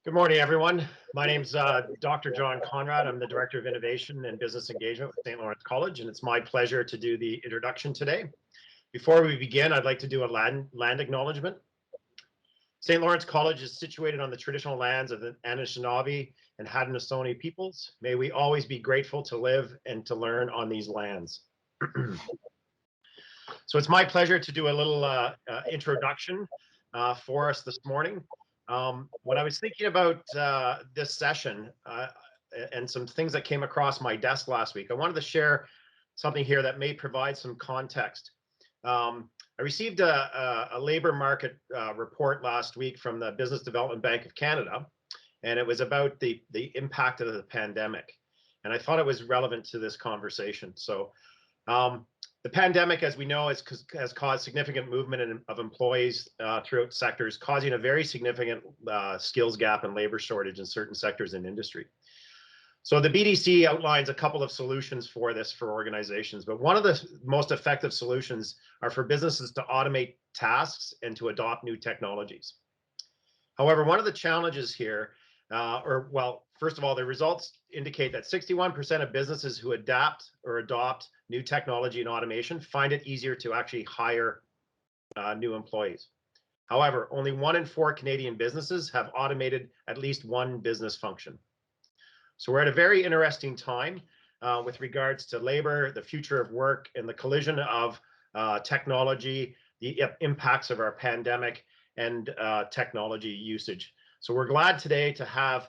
Good morning, everyone. My name's Dr. John Conrad. I'm the Director of Innovation and Business Engagement with St. Lawrence College, and it's my pleasure to do the introduction today. Before we begin, I'd like to do a land acknowledgement. St. Lawrence College is situated on the traditional lands of the Anishinaabe and Haudenosaunee peoples. May we always be grateful to live and to learn on these lands. So it's my pleasure to do a little introduction for us this morning. When I was thinking about this session and some things that came across my desk last week, I wanted to share something here that may provide some context. I received a labor market report last week from the Business Development Bank of Canada, and it was about the impact of the pandemic. And I thought it was relevant to this conversation. So the pandemic, as we know, has caused significant movement of employees throughout sectors, causing a very significant skills gap and labor shortage in certain sectors and industry. So the BDC outlines a couple of solutions for this for organizations, but one of the most effective solutions are for businesses to automate tasks and to adopt new technologies. However, one of the challenges here, first of all, the results indicate that 61% of businesses who adapt or adopt new technology and automation find it easier to actually hire new employees. However, only 1 in 4 Canadian businesses have automated at least one business function. So we're at a very interesting time with regards to labor, the future of work, and the collision of technology, the impacts of our pandemic, and technology usage. So we're glad today to have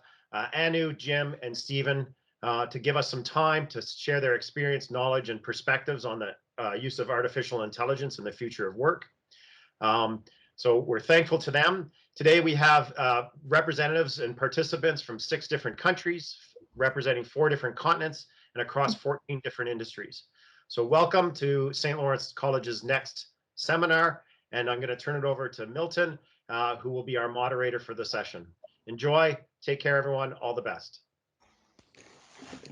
Anu, Jim, and Stephen to give us some time to share their experience, knowledge, and perspectives on the use of artificial intelligence in the future of work. So we're thankful to them. Today we have representatives and participants from 6 different countries, representing 4 different continents and across 14 different industries. So welcome to St. Lawrence College's next seminar, and I'm going to turn it over to Milton, who will be our moderator for the session. Enjoy, take care, everyone, all the best.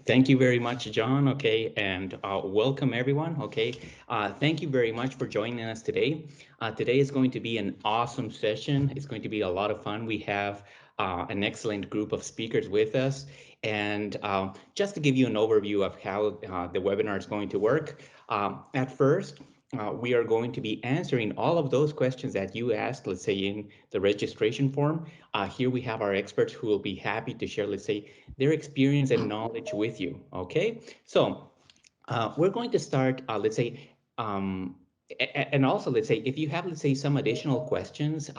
Thank you very much, John. Okay, and welcome everyone. Okay, thank you very much for joining us today. Today is going to be an awesome session. It's going to be a lot of fun. We have an excellent group of speakers with us. And just to give you an overview of how the webinar is going to work, at first, we are going to be answering all of those questions that you asked, let's say in the registration form. Here we have our experts who will be happy to share, let's say, their experience and knowledge with you. Okay, so we're going to start, let's say, and also, let's say, if you have, let's say, some additional questions,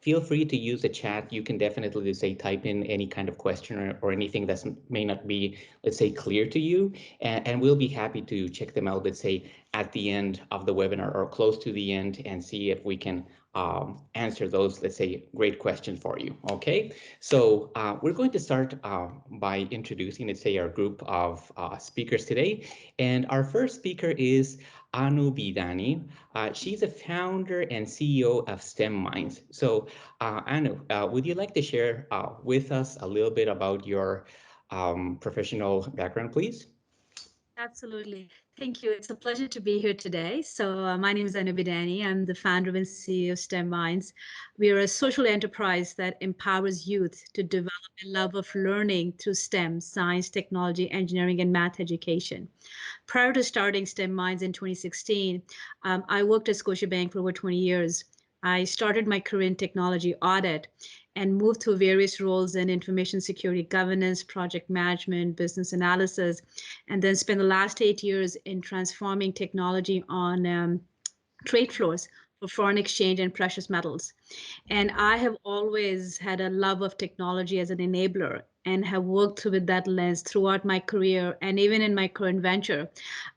feel free to use the chat. You can definitely, let's say, type in any kind of question or anything that may not be, let's say, clear to you. And we'll be happy to check them out, let's say, at the end of the webinar or close to the end and see if we can answer those, let's say, great questions for you. Okay, so we're going to start by introducing, let's say, our group of speakers today. And our first speaker is Anu Bidani. She's a founder and CEO of STEM Minds. So Anu, would you like to share with us a little bit about your professional background, please? Absolutely. Thank you. It's a pleasure to be here today. So my name is Anu Bidani. I'm the founder and CEO of STEM Minds. We are a social enterprise that empowers youth to develop a love of learning through STEM, science, technology, engineering, and math education. Prior to starting STEM Minds in 2016, I worked at Scotiabank for over 20 years. I started my career in technology audit and moved through various roles in information security governance, project management, business analysis, and then spent the last 8 years in transforming technology on trade floors for foreign exchange and precious metals. And I have always had a love of technology as an enabler and have worked with that lens throughout my career and even in my current venture.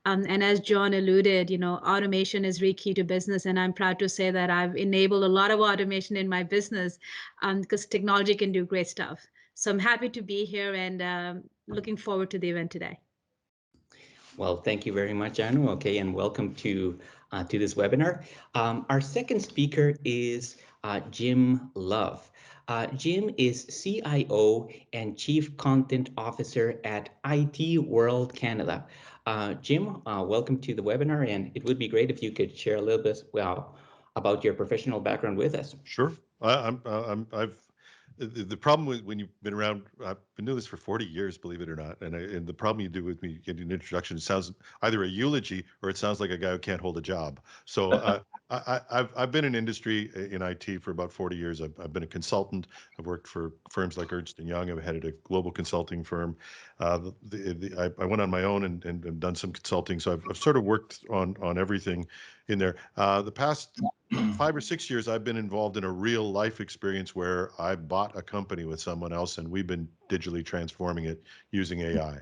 And as John alluded, you know, automation is really key to business. And I'm proud to say that I've enabled a lot of automation in my business because technology can do great stuff. So I'm happy to be here and looking forward to the event today. Well, thank you very much, Anu. Okay, and welcome to this webinar. Our second speaker is Jim Love. Jim is CIO and Chief Content Officer at IT World Canada. Jim, welcome to the webinar, and it would be great if you could share a little bit about your professional background with us. Sure. I've the problem with when you've been around, I've been doing this for 40 years, believe it or not. And the problem you do with me getting an introduction, it sounds either a eulogy or it sounds like a guy who can't hold a job. So I've been in industry in IT for about 40 years. I've been a consultant. I've worked for firms like Ernst & Young. I've headed a global consulting firm. I went on my own and done some consulting. So I've sort of worked on everything in there. The past 5 or 6 years, I've been involved in a real life experience where I bought a company with someone else and we've been digitally transforming it using AI.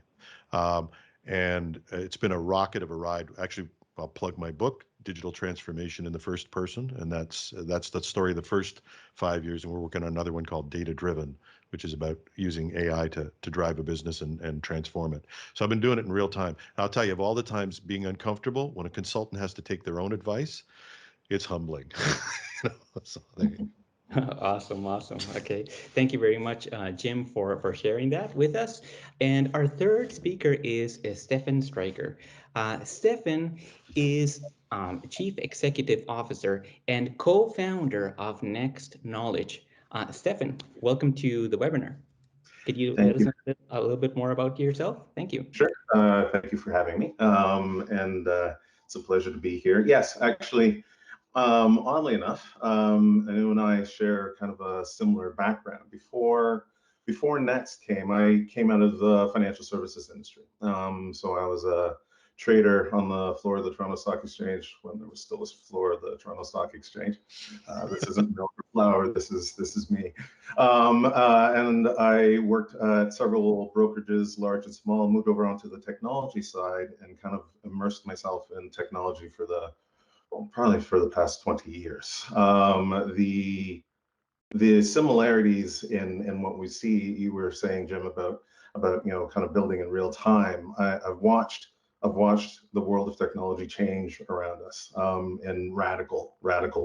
And it's been a rocket of a ride. Actually, I'll plug my book, Digital Transformation in the First Person. And that's the story of the first 5 years. And we're working on another one called Data Driven, which is about using AI to drive a business and transform it. So I've been doing it in real time. And I'll tell you, of all the times being uncomfortable, when a consultant has to take their own advice, it's humbling. So Awesome. Okay, thank you very much, Jim, for sharing that with us. And our third speaker is Stefan Striker. Stefan is Chief Executive Officer and co-founder of Next Knowledge. Stefan, welcome to the webinar. Could you let us know a little bit more about yourself? Thank you. Sure. Thank you for having me. And it's a pleasure to be here. Yes, actually, oddly enough, Anu and I share kind of a similar background. Before Next I came out of the financial services industry. So I was a trader on the floor of the Toronto Stock Exchange when there was still a floor of the Toronto Stock Exchange. This isn't milk or flour. This is me. And I worked at several brokerages, large and small. Moved over onto the technology side and kind of immersed myself in technology for probably for the past 20 years. The similarities in what we see, you were saying, Jim, about kind of building in real time. I've watched the world of technology change around us in radical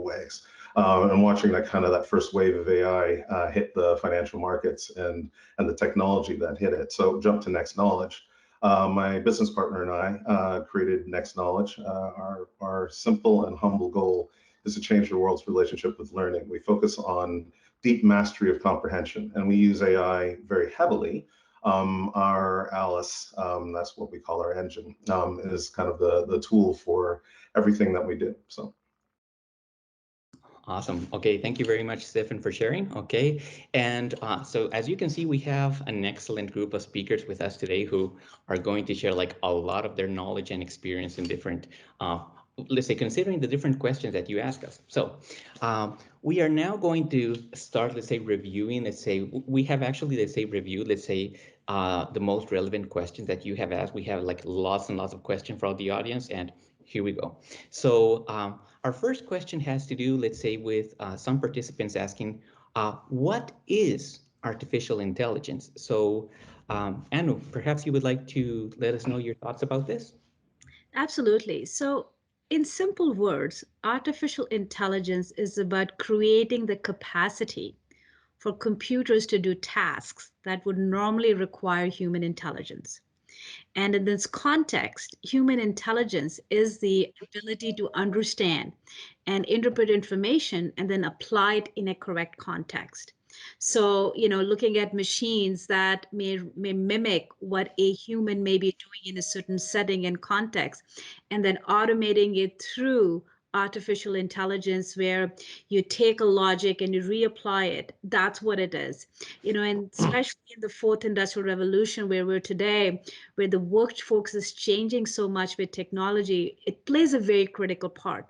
ways. And watching that first wave of AI hit the financial markets and the technology that hit it. So jump to Next Knowledge. My business partner and I created Next Knowledge. Our simple and humble goal is to change the world's relationship with learning. We focus on deep mastery of comprehension, and we use AI very heavily. Our Alice, that's what we call our engine, is kind of the tool for everything that we do. So. Awesome. Okay, thank you very much, Stefan, for sharing. Okay, and so as you can see, we have an excellent group of speakers with us today who are going to share like a lot of their knowledge and experience in different, let's say, considering the different questions that you ask us. So we are now going to start, let's say, reviewing, let's say, we have actually, let's say, reviewed, let's say, the most relevant questions that you have asked. We have like lots and lots of questions from the audience, and here we go. So our first question has to do, let's say, with some participants asking, what is artificial intelligence? So Anu, perhaps you would like to let us know your thoughts about this? Absolutely. So in simple words, artificial intelligence is about creating the capacity for computers to do tasks that would normally require human intelligence. And in this context, human intelligence is the ability to understand and interpret information and then apply it in a correct context. So, looking at machines that may mimic what a human may be doing in a certain setting and context, and then automating it through artificial intelligence where you take a logic and you reapply it. That's what it is. And especially in the fourth industrial revolution where we're today, where the workforce is changing so much with technology, it plays a very critical part.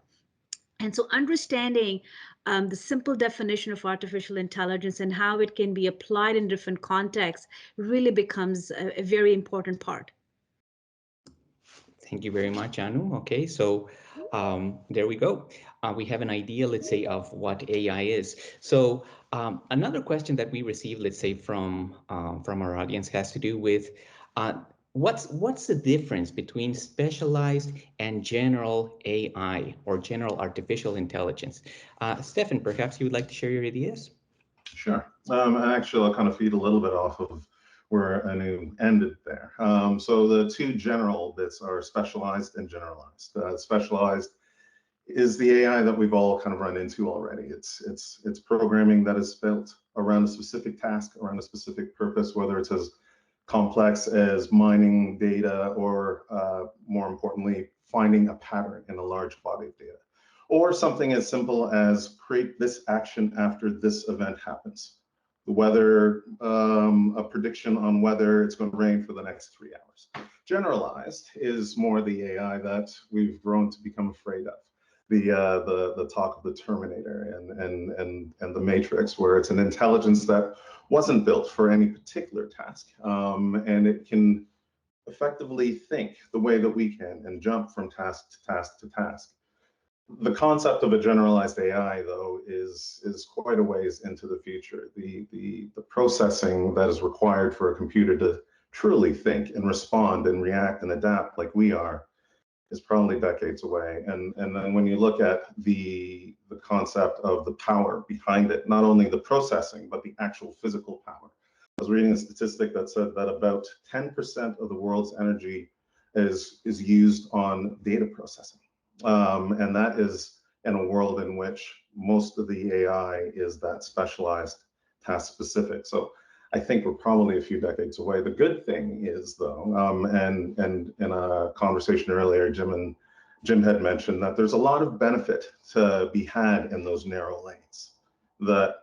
And so understanding the simple definition of artificial intelligence and how it can be applied in different contexts really becomes a very important part. Thank you very much, Anu. Okay, so there we go. We have an idea, let's say, of what AI is. So another question that we received, let's say, from our audience has to do with what's the difference between specialized and general AI or general artificial intelligence? Stefan, perhaps you would like to share your ideas? Sure. And actually, I'll kind of feed a little bit off of where Anu ended there. So the two general bits are specialized and generalized. Specialized is the AI that we've all kind of run into already. It's programming that is built around a specific task, around a specific purpose, whether it's as complex as mining data or more importantly, finding a pattern in a large body of data, or something as simple as create this action after this event happens. The weather, a prediction on whether it's going to rain for the next 3 hours. Generalized is more the AI that we've grown to become afraid of. The talk of the Terminator and the Matrix, where it's an intelligence that wasn't built for any particular task, and it can effectively think the way that we can and jump from task to task to task. The concept of a generalized AI, though, is quite a ways into the future. The processing that is required for a computer to truly think and respond and react and adapt like we are is probably decades away. And then when you look at the concept of the power behind it, not only the processing, but the actual physical power. I was reading a statistic that said that about 10% of the world's energy is used on data processing. And that is in a world in which most of the AI is that specialized, task specific. So I think we're probably a few decades away. The good thing is, though, and in a conversation earlier, Jim had mentioned that there's a lot of benefit to be had in those narrow lanes. That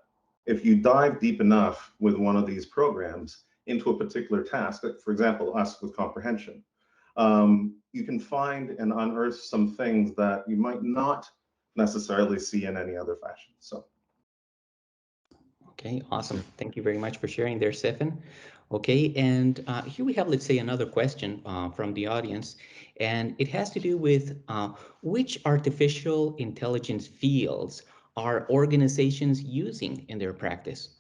if you dive deep enough with one of these programs into a particular task, like for example, us with Comprehension, you can find and unearth some things that you might not necessarily see in any other fashion. So. Okay, awesome. Thank you very much for sharing there, Stefan. Okay, and here we have, let's say, another question from the audience, and it has to do with which artificial intelligence fields are organizations using in their practice?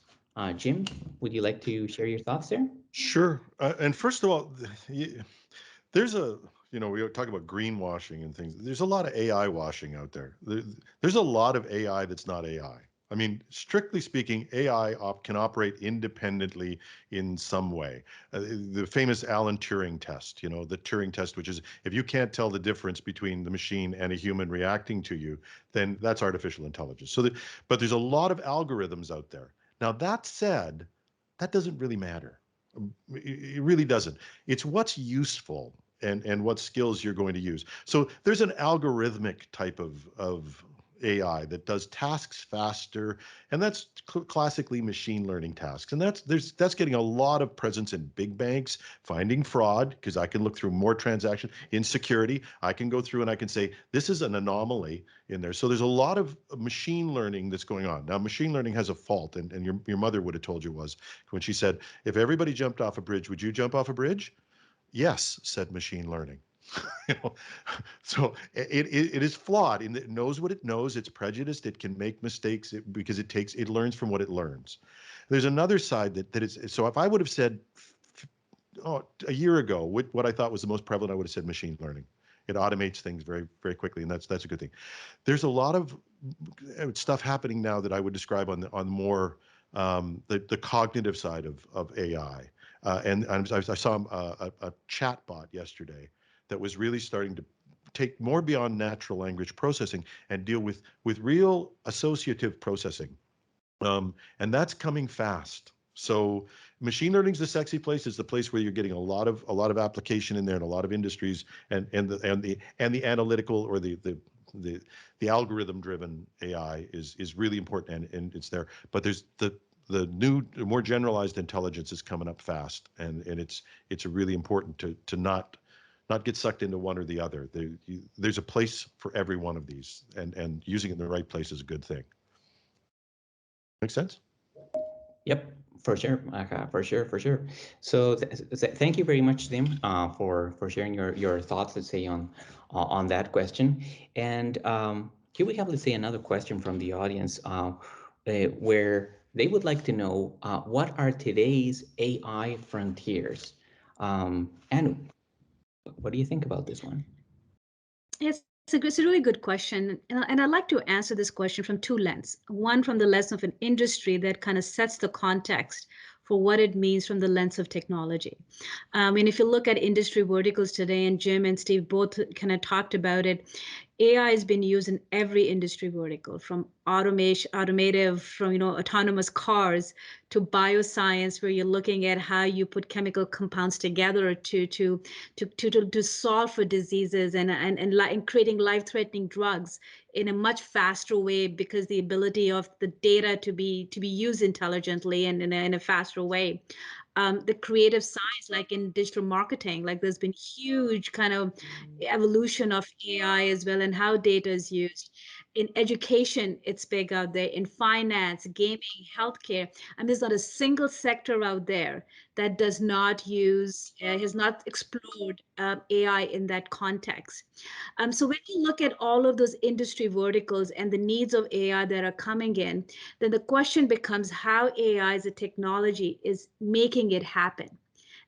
Jim, would you like to share your thoughts there? Sure. And first of all, there's we were talking about greenwashing and things. There's a lot of AI washing out there. There's a lot of AI that's not AI. I mean, strictly speaking, AI can operate independently in some way. The famous Alan Turing test, the Turing test, which is if you can't tell the difference between the machine and a human reacting to you, then that's artificial intelligence. But there's a lot of algorithms out there. Now, that said, that doesn't really matter. It really doesn't. It's what's useful and what skills you're going to use. So there's an algorithmic type of AI that does tasks faster, and that's classically machine learning tasks. And that's getting a lot of presence in big banks, finding fraud, because I can look through more transactions. In security, I can go through and I can say, this is an anomaly in there. So there's a lot of machine learning that's going on. Now, machine learning has a fault, and your mother would have told you was when she said, if everybody jumped off a bridge, would you jump off a bridge? Yes, said machine learning. So it is flawed in that it knows what it knows. It's prejudiced. It can make mistakes because it learns from what it learns. There's another side that is. So if I would have said a year ago what I thought was the most prevalent, I would have said machine learning. It automates things very, very quickly, and that's a good thing. There's a lot of stuff happening now that I would describe on more the cognitive side of AI. And I saw a chat bot yesterday that was really starting to take more beyond natural language processing and deal with real associative processing. And that's coming fast. So machine learning is the sexy place. It's the place where you're getting a lot of application in there and a lot of industries and the analytical or the algorithm driven AI is really important and it's there. But there's the new, more generalized intelligence is coming up fast, and it's really important to not get sucked into one or the other. There's a place for every one of these, and using it in the right place is a good thing. Make sense? Yep, for sure, for sure. So thank you very much, Tim, for sharing your thoughts, let's say, on that question. And here we have, let's say, another question from the audience where they would like to know what are today's AI frontiers? And what do you think about this one? Yes, it's a really good question. And I'd like to answer this question from two lenses. One from the lens of an industry that kind of sets the context for what it means from the lens of technology. And if you look at industry verticals today, and Jim and Steve both kind of talked about it, AI has been used in every industry vertical, from automotive, from autonomous cars to bioscience, where you're looking at how you put chemical compounds together to solve for diseases and creating life-threatening drugs in a much faster way, because the ability of the data to be used intelligently and in a faster way. The creative science, like in digital marketing, like there's been huge kind of evolution of AI as well, and how data is used. In education, it's big out there. In finance, gaming, healthcare, and there's not a single sector out there that does not use, has not explored AI in that context. So when you look at all of those industry verticals and the needs of AI that are coming in, then the question becomes how AI as a technology is making it happen.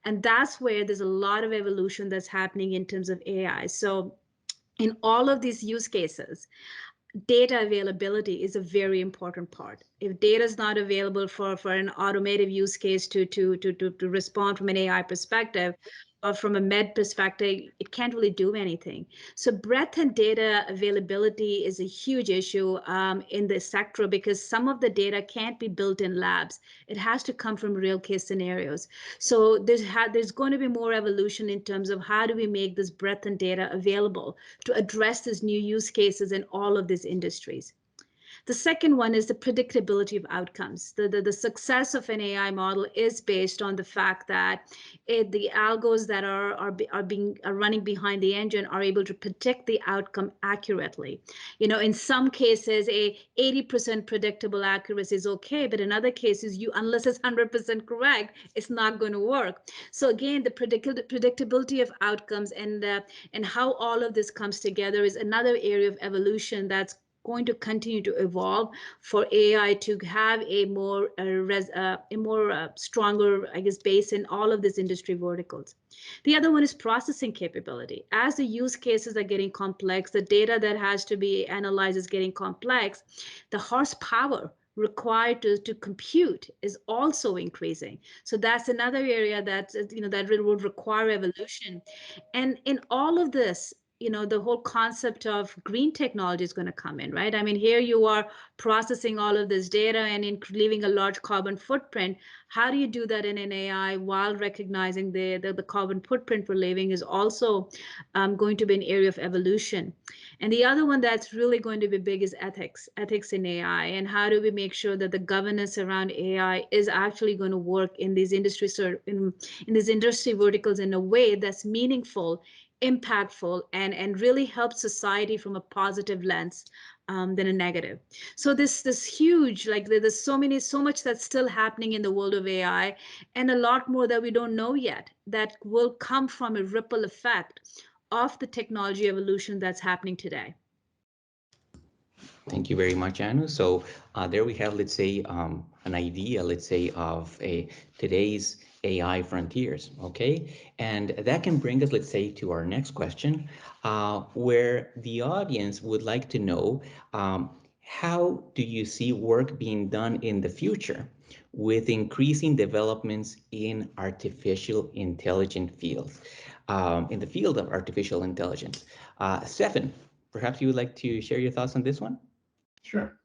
And that's where there's a lot of evolution that's happening in terms of AI. So in all of these use cases, data availability is a very important part. If data is not available for an automated use case to respond from an AI perspective, or from a med perspective, it can't really do anything. So breadth and data availability is a huge issue in this sector, because some of the data can't be built in labs. It has to come from real case scenarios. So there's going to be more evolution in terms of how do we make this breadth and data available to address these new use cases in all of these industries. The second one is the predictability of outcomes. The success of an AI model is based on the fact that the algos that are running behind the engine are able to predict the outcome accurately. In some cases, a 80% predictable accuracy is okay, but in other cases, unless it's 100% correct, it's not going to work. So again, the predictability of outcomes and how all of this comes together is another area of evolution that's going to continue to evolve for AI to have a more stronger, I guess, base in all of these industry verticals. The other one is processing capability. As the use cases are getting complex, the data that has to be analyzed is getting complex, the horsepower required to compute is also increasing. So that's another area that would require evolution. And in all of this, the whole concept of green technology is going to come in, right? I mean, here you are processing all of this data and leaving a large carbon footprint. How do you do that in an AI while recognizing the carbon footprint we're leaving is also going to be an area of evolution. And the other one that's really going to be big is ethics in AI, and how do we make sure that the governance around AI is actually going to work in these in these industry verticals in a way that's meaningful, impactful, and really help society from a positive lens than a negative. So this huge, like there's so much that's still happening in the world of AI, and a lot more that we don't know yet that will come from a ripple effect of the technology evolution that's happening today. Thank you very much, Anu. So there we have, let's say, an idea, let's say, of today's AI frontiers, okay? And that can bring us, let's say, to our next question, where the audience would like to know, how do you see work being done in the future with increasing developments in artificial intelligence fields, in the field of artificial intelligence? Stefan, perhaps you would like to share your thoughts on this one? Sure.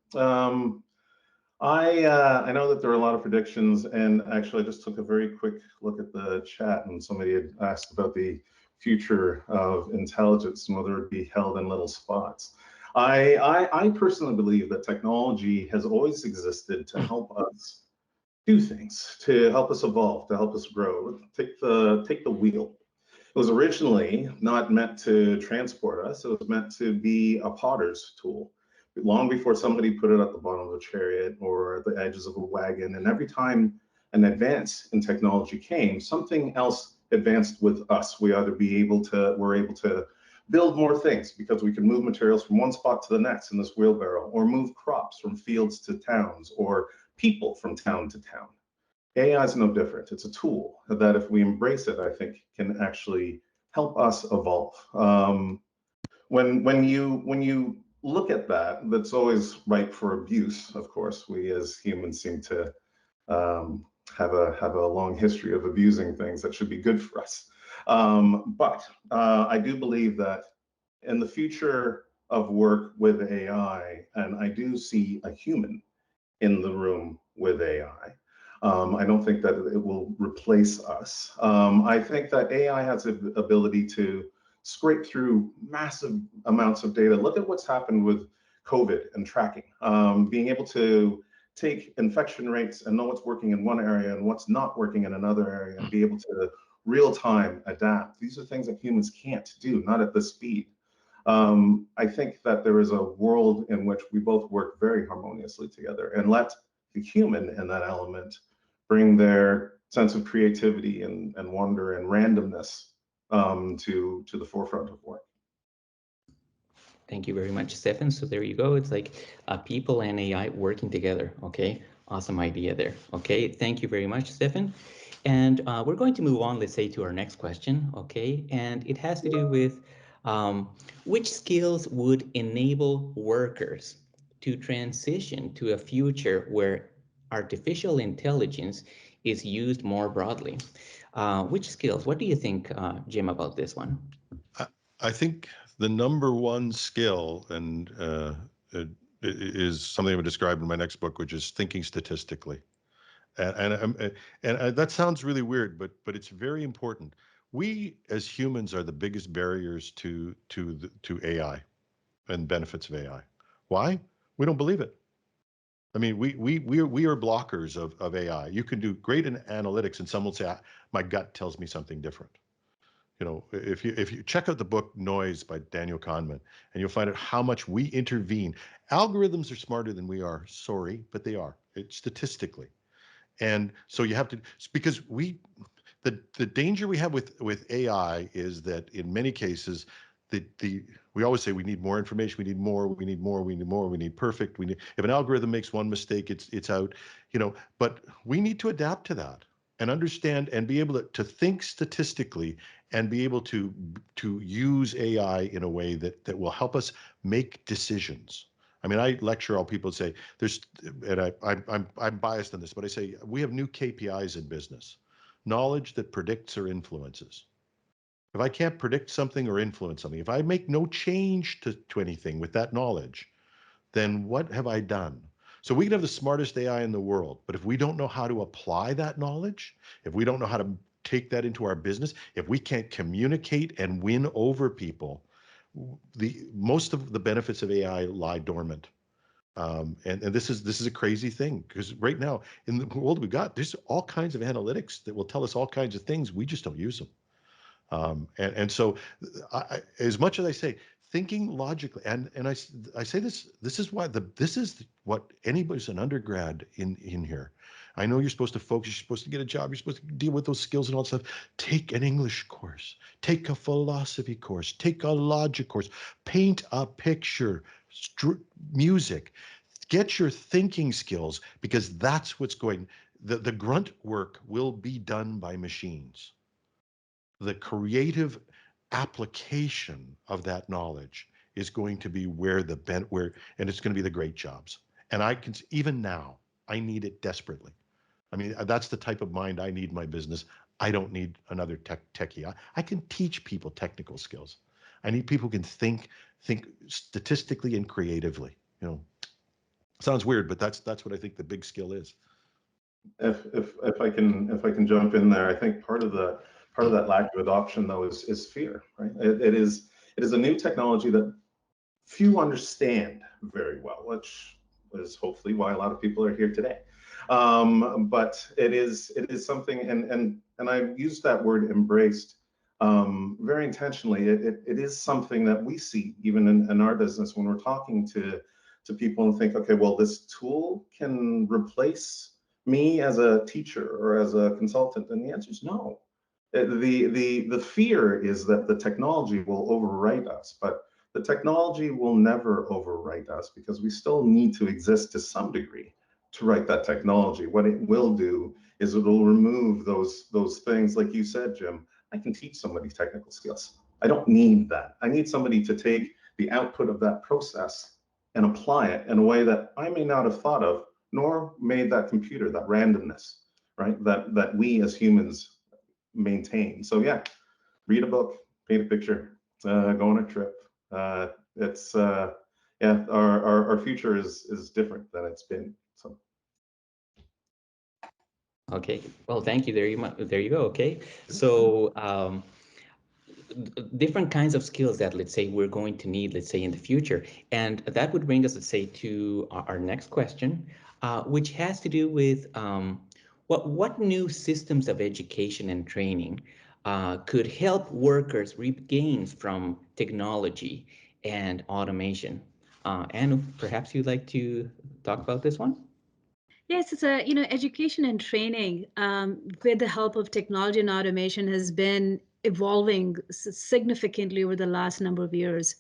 I know that there are a lot of predictions, and actually I just took a very quick look at the chat, and somebody had asked about the future of intelligence and whether it be held in little spots. I personally believe that technology has always existed to help us do things, to help us evolve, to help us grow. Take the wheel. It was originally not meant to transport us. It was meant to be a potter's tool. Long before somebody put it at the bottom of a chariot or at the edges of a wagon. And every time an advance in technology came, something else advanced with us. We're able to build more things because we can move materials from one spot to the next in this wheelbarrow, or move crops from fields to towns, or people from town to town. AI is no different. It's a tool that, if we embrace it, I think can actually help us evolve. When you look at that, that's always ripe for abuse. Of course, we as humans seem to have a long history of abusing things that should be good for us. But I do believe that in the future of work with AI, and I do see a human in the room with AI. I don't think that it will replace us. I think that AI has the ability to scrape through massive amounts of data. Look at what's happened with COVID and tracking. Being able to take infection rates and know what's working in one area and what's not working in another area, and be able to real time adapt. These are things that humans can't do, not at this speed. I think that there is a world in which we both work very harmoniously together, and let the human in that element bring their sense of creativity and wonder and randomness to the forefront of work. Thank you very much, Stefan. So there you go. It's like people and AI working together. Okay, awesome idea there. Okay, thank you very much, Stefan. And we're going to move on, let's say, to our next question. Okay, and it has to do with which skills would enable workers to transition to a future where artificial intelligence is used more broadly. Which skills? What do you think, Jim, about this one? I think the number one skill, and it is something I would describe in my next book, which is thinking statistically. And that sounds really weird, but it's very important. We as humans are the biggest barriers to AI and benefits of AI. Why? We don't believe it. I mean, we are blockers of AI. You can do great in analytics, and some will say, my gut tells me something different. You know, if you check out the book Noise by Daniel Kahneman, and you'll find out how much we intervene. Algorithms are smarter than we are. Sorry, but they are. It's statistically. And so you have to, because the danger we have with AI is that in many cases, we always say we need more information, we need more, we need more, we need more, we need perfect. If an algorithm makes one mistake, it's out, you know. But we need to adapt to that and understand and be able to think statistically and be able to use AI in a way that will help us make decisions. I mean, I lecture all people say and I'm biased on this, but I say we have new KPIs in business: knowledge that predicts or influences. If I can't predict something or influence something, if I make no change to anything with that knowledge, then what have I done? So we can have the smartest AI in the world, but if we don't know how to apply that knowledge, if we don't know how to take that into our business, if we can't communicate and win over people, most of the benefits of AI lie dormant. And this is a crazy thing, because right now in the world we got, there's all kinds of analytics that will tell us all kinds of things. We just don't use them. And so as much as I say, thinking logically, and I say this is why this is what anybody's an undergrad in here. I know you're supposed to focus, you're supposed to get a job, you're supposed to deal with those skills and all that stuff. Take an English course, take a philosophy course, take a logic course, paint a picture, music, get your thinking skills, because that's what's going, the grunt work will be done by machines. The creative application of that knowledge is going to be and it's going to be the great jobs. And I can, even now, I need it desperately. I mean, that's the type of mind I need in my business. I don't need another techie. I can teach people technical skills. I need people who can think statistically and creatively. You know, sounds weird, but that's what I think the big skill is. If I can jump in there, I think part of that lack of adoption, though, is fear, right? It is a new technology that few understand very well, which is hopefully why a lot of people are here today. But it is something, and I use that word embraced very intentionally. It is something that we see even in our business when we're talking to people and think, okay, well, this tool can replace me as a teacher or as a consultant, and the answer is no. The fear is that the technology will overwrite us, but the technology will never overwrite us, because we still need to exist to some degree to write that technology. What it will do is it will remove those things, like you said, Jim. I can teach somebody technical skills. I don't need that. I need somebody to take the output of that process and apply it in a way that I may not have thought of, nor made that computer, that randomness, right? That we as humans maintain. So yeah, read a book, paint a picture, go on a trip, It's yeah, our future is different than it's been. So. Okay, well, thank you. There you go. Okay, so different kinds of skills that, let's say, we're going to need, let's say, in the future, and that would bring us, let's say, to our next question, which has to do with what new systems of education and training could help workers reap gains from technology and automation. Anu, perhaps you'd like to talk about this one? Yes, it's a, education and training with the help of technology and automation has been evolving significantly over the last number of years.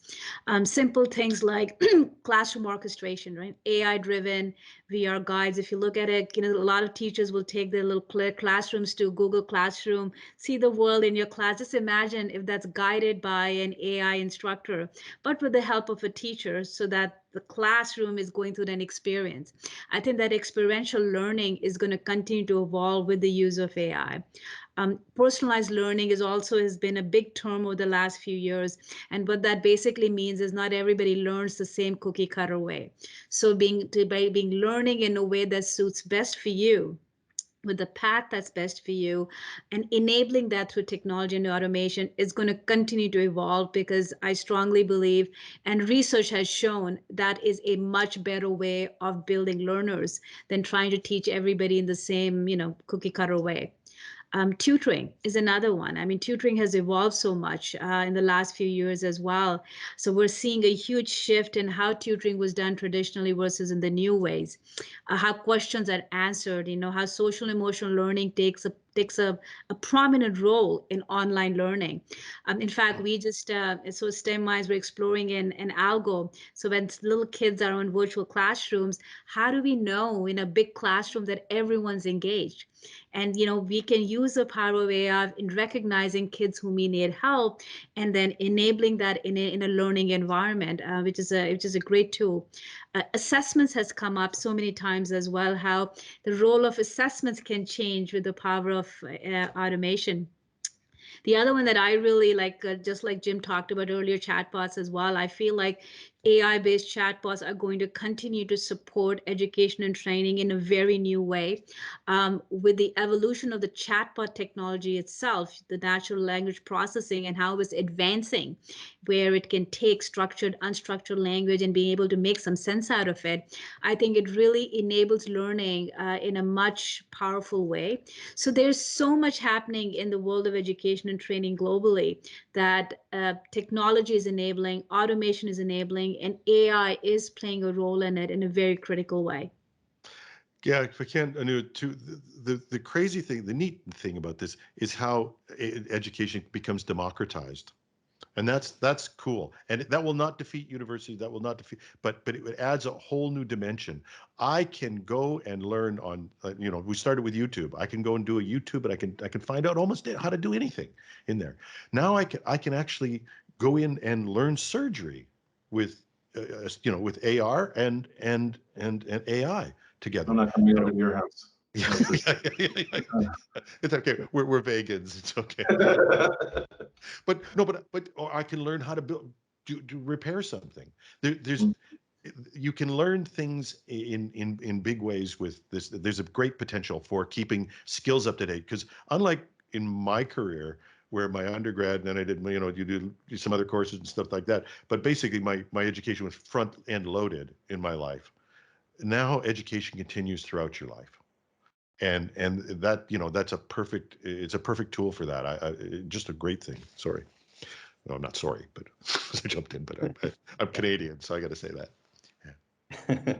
Simple things like classroom orchestration, right? AI driven VR guides. If you look at it, a lot of teachers will take their little classrooms to Google Classroom, see the world in your class. Just imagine if that's guided by an AI instructor, but with the help of a teacher, so that the classroom is going through an experience. I think that experiential learning is going to continue to evolve with the use of AI. Personalized learning has been a big term over the last few years. And what that basically means is not everybody learns the same cookie cutter way. So by learning in a way that suits best for you, with the path that's best for you, and enabling that through technology and automation is going to continue to evolve, because I strongly believe, and research has shown, that is a much better way of building learners than trying to teach everybody in the same, cookie cutter way. Tutoring is another one. I mean, tutoring has evolved so much in the last few years as well. So we're seeing a huge shift in how tutoring was done traditionally versus in the new ways. How questions are answered, how social emotional learning takes a prominent role in online learning. In fact, we just, so STEM Minds, we're exploring an algo. So when little kids are in virtual classrooms, how do we know in a big classroom that everyone's engaged? And we can use the power of AI in recognizing kids who may need help, and then enabling that in a learning environment, which is a great tool. Assessments has come up so many times as well. How the role of assessments can change with the power of automation. The other one that I really like, just like Jim talked about earlier, chatbots as well. I feel like AI-based chatbots are going to continue to support education and training in a very new way. With the evolution of the chatbot technology itself, the natural language processing and how it's advancing, where it can take structured, unstructured language and being able to make some sense out of it, I think it really enables learning in a much powerful way. So there's so much happening in the world of education and training globally that technology is enabling, automation is enabling, and AI is playing a role in it in a very critical way. Yeah, if I can, Anu, the crazy thing, the neat thing about this is how education becomes democratized. And that's cool. And that will not defeat universities. That will not defeat, but it adds a whole new dimension. I can go and learn on, we started with YouTube. I can go and do a YouTube, and I can find out almost how to do anything in there. Now I can actually go in and learn surgery with, with AR and AI together. I'm not coming out of your house. Yeah, it's okay. We're vegans. It's okay. But no, or I can learn how to repair something. There's you can learn things in big ways with this. There's a great potential for keeping skills up to date, because unlike in my career, where my undergrad, and then I did, you do some other courses and stuff like that, but basically my education was front end loaded in my life. Now education continues throughout your life. And that, it's a perfect tool for that. Just a great thing. Sorry. No, I'm not sorry, but I jumped in, but I'm Canadian, so I got to say that.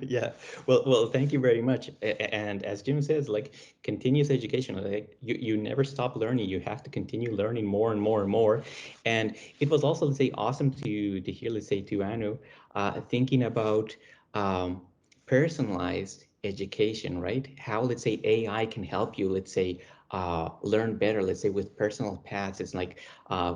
Yeah. Well, thank you very much. And as Jim says, like, continuous education, like you never stop learning. You have to continue learning more and more and more. And it was also, let's say, awesome to hear, let's say, to Anu, thinking about personalized education, right? How, let's say, AI can help you, let's say, learn better, let's say, with personal paths. It's like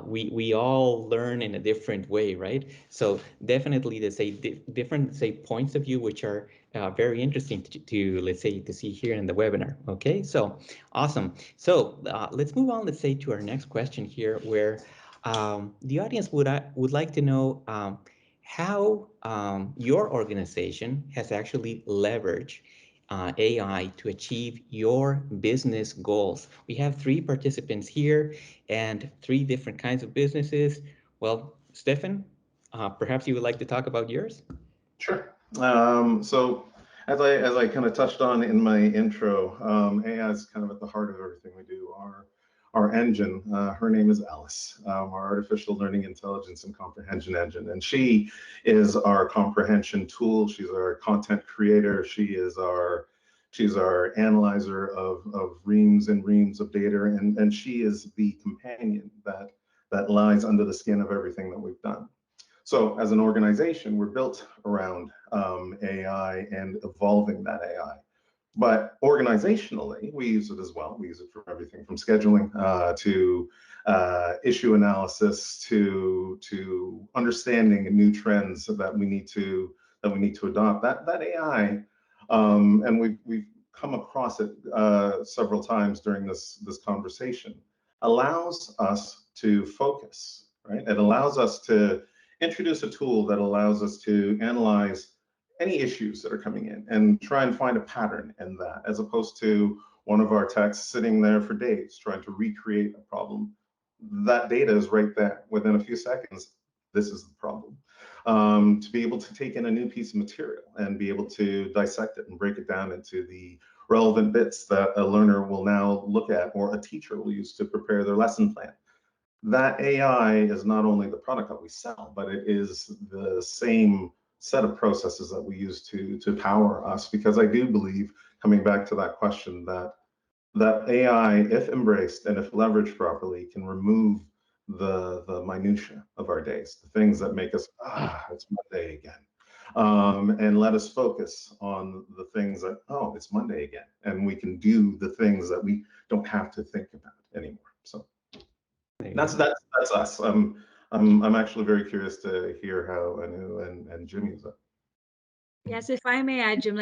we all learn in a different way, right? So definitely, let's say, different, say, points of view, which are very interesting to let's say, to see here in the webinar. Okay, so awesome. So let's move on, let's say, to our next question here, where the audience would like to know, how your organization has actually leveraged AI to achieve your business goals. We have 3 participants here and 3 different kinds of businesses. Well, Stefan, perhaps you would like to talk about yours? Sure. So as I kind of touched on in my intro, AI is kind of at the heart of everything we do. Our engine, her name is Alice, our artificial learning intelligence and comprehension engine, and she is our comprehension tool. She's our content creator. She's our analyzer of reams and reams of data, and she is the companion that lies under the skin of everything that we've done. So as an organization, we're built around AI and evolving that AI. But organizationally, we use it as well. We use it for everything from scheduling to issue analysis to understanding new trends that we need to adopt. That AI, and we've come across it several times during this conversation, allows us to focus. Right? It allows us to introduce a tool that allows us to analyze any issues that are coming in and try and find a pattern in that, as opposed to one of our techs sitting there for days trying to recreate a problem. That data is right there within a few seconds. This is the problem. To be able to take in a new piece of material and be able to dissect it and break it down into the relevant bits that a learner will now look at or a teacher will use to prepare their lesson plan. That AI is not only the product that we sell, but it is the same set of processes that we use to power us, because I do believe, coming back to that question, that AI, if embraced and if leveraged properly, can remove the minutia of our days, the things that make us, it's Monday again, and let us focus on the things that, it's Monday again, and we can do the things that we don't have to think about anymore. So that's us. I'm actually very curious to hear how Anu and Jim use it. Yes, if I may add, Jim,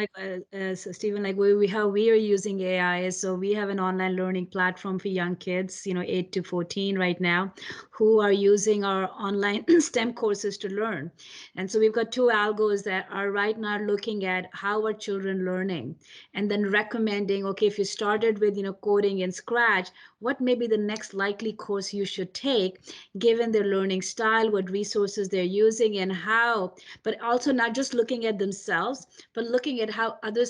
so Stephen, how we are using AI is, so we have an online learning platform for young kids, 8 to 14 right now, who are using our online STEM courses to learn. And so we've got 2 algos that are right now looking at how are children learning, and then recommending, okay, if you started with, coding in Scratch, what may be the next likely course you should take, given their learning style, what resources they're using, and how, but also not just looking at themselves, but looking at how other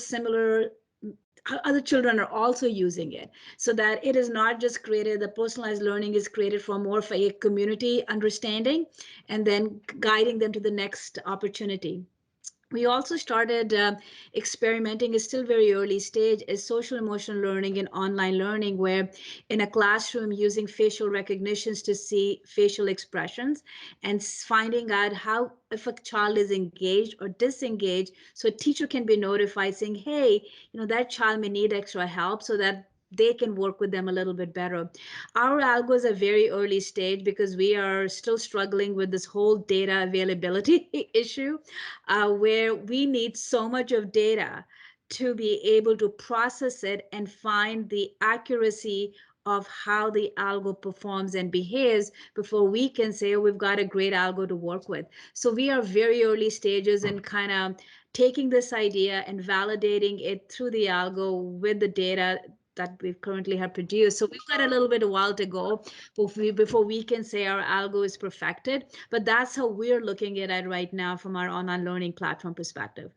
children are also using it, so that it is not just created, the personalized learning is created for more of a community understanding and then guiding them to the next opportunity. We also started experimenting, is still very early stage, is social emotional learning and online learning, where in a classroom using facial recognitions to see facial expressions and finding out how, if a child is engaged or disengaged, so a teacher can be notified saying, hey, that child may need extra help, so that they can work with them a little bit better. Our algos are very early stage because we are still struggling with this whole data availability issue, where we need so much of data to be able to process it and find the accuracy of how the algo performs and behaves before we can say, we've got a great algo to work with. So we are very early stages in kind of taking this idea and validating it through the algo with the data that we currently have produced. So we've got a little bit of a while to go before we can say our algo is perfected. But that's how we're looking at it right now from our online learning platform perspective.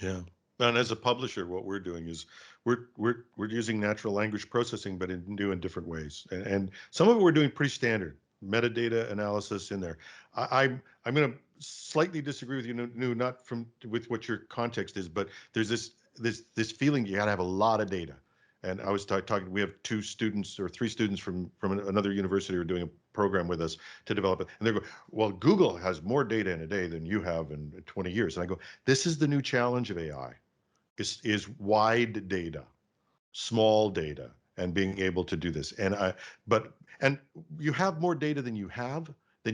Yeah. And as a publisher, what we're doing is we're using natural language processing, but in different ways. And some of it we're doing pretty standard metadata analysis in there. I'm going to slightly disagree with you, Nu, not with what your context is, but there's this feeling you got to have a lot of data. And I was talking, we have 2 students or 3 students from another university who are doing a program with us to develop it. And they go, well, Google has more data in a day than you have in 20 years. And I go, this is the new challenge of AI, is wide data, small data, and being able to do this. And and you have more data than you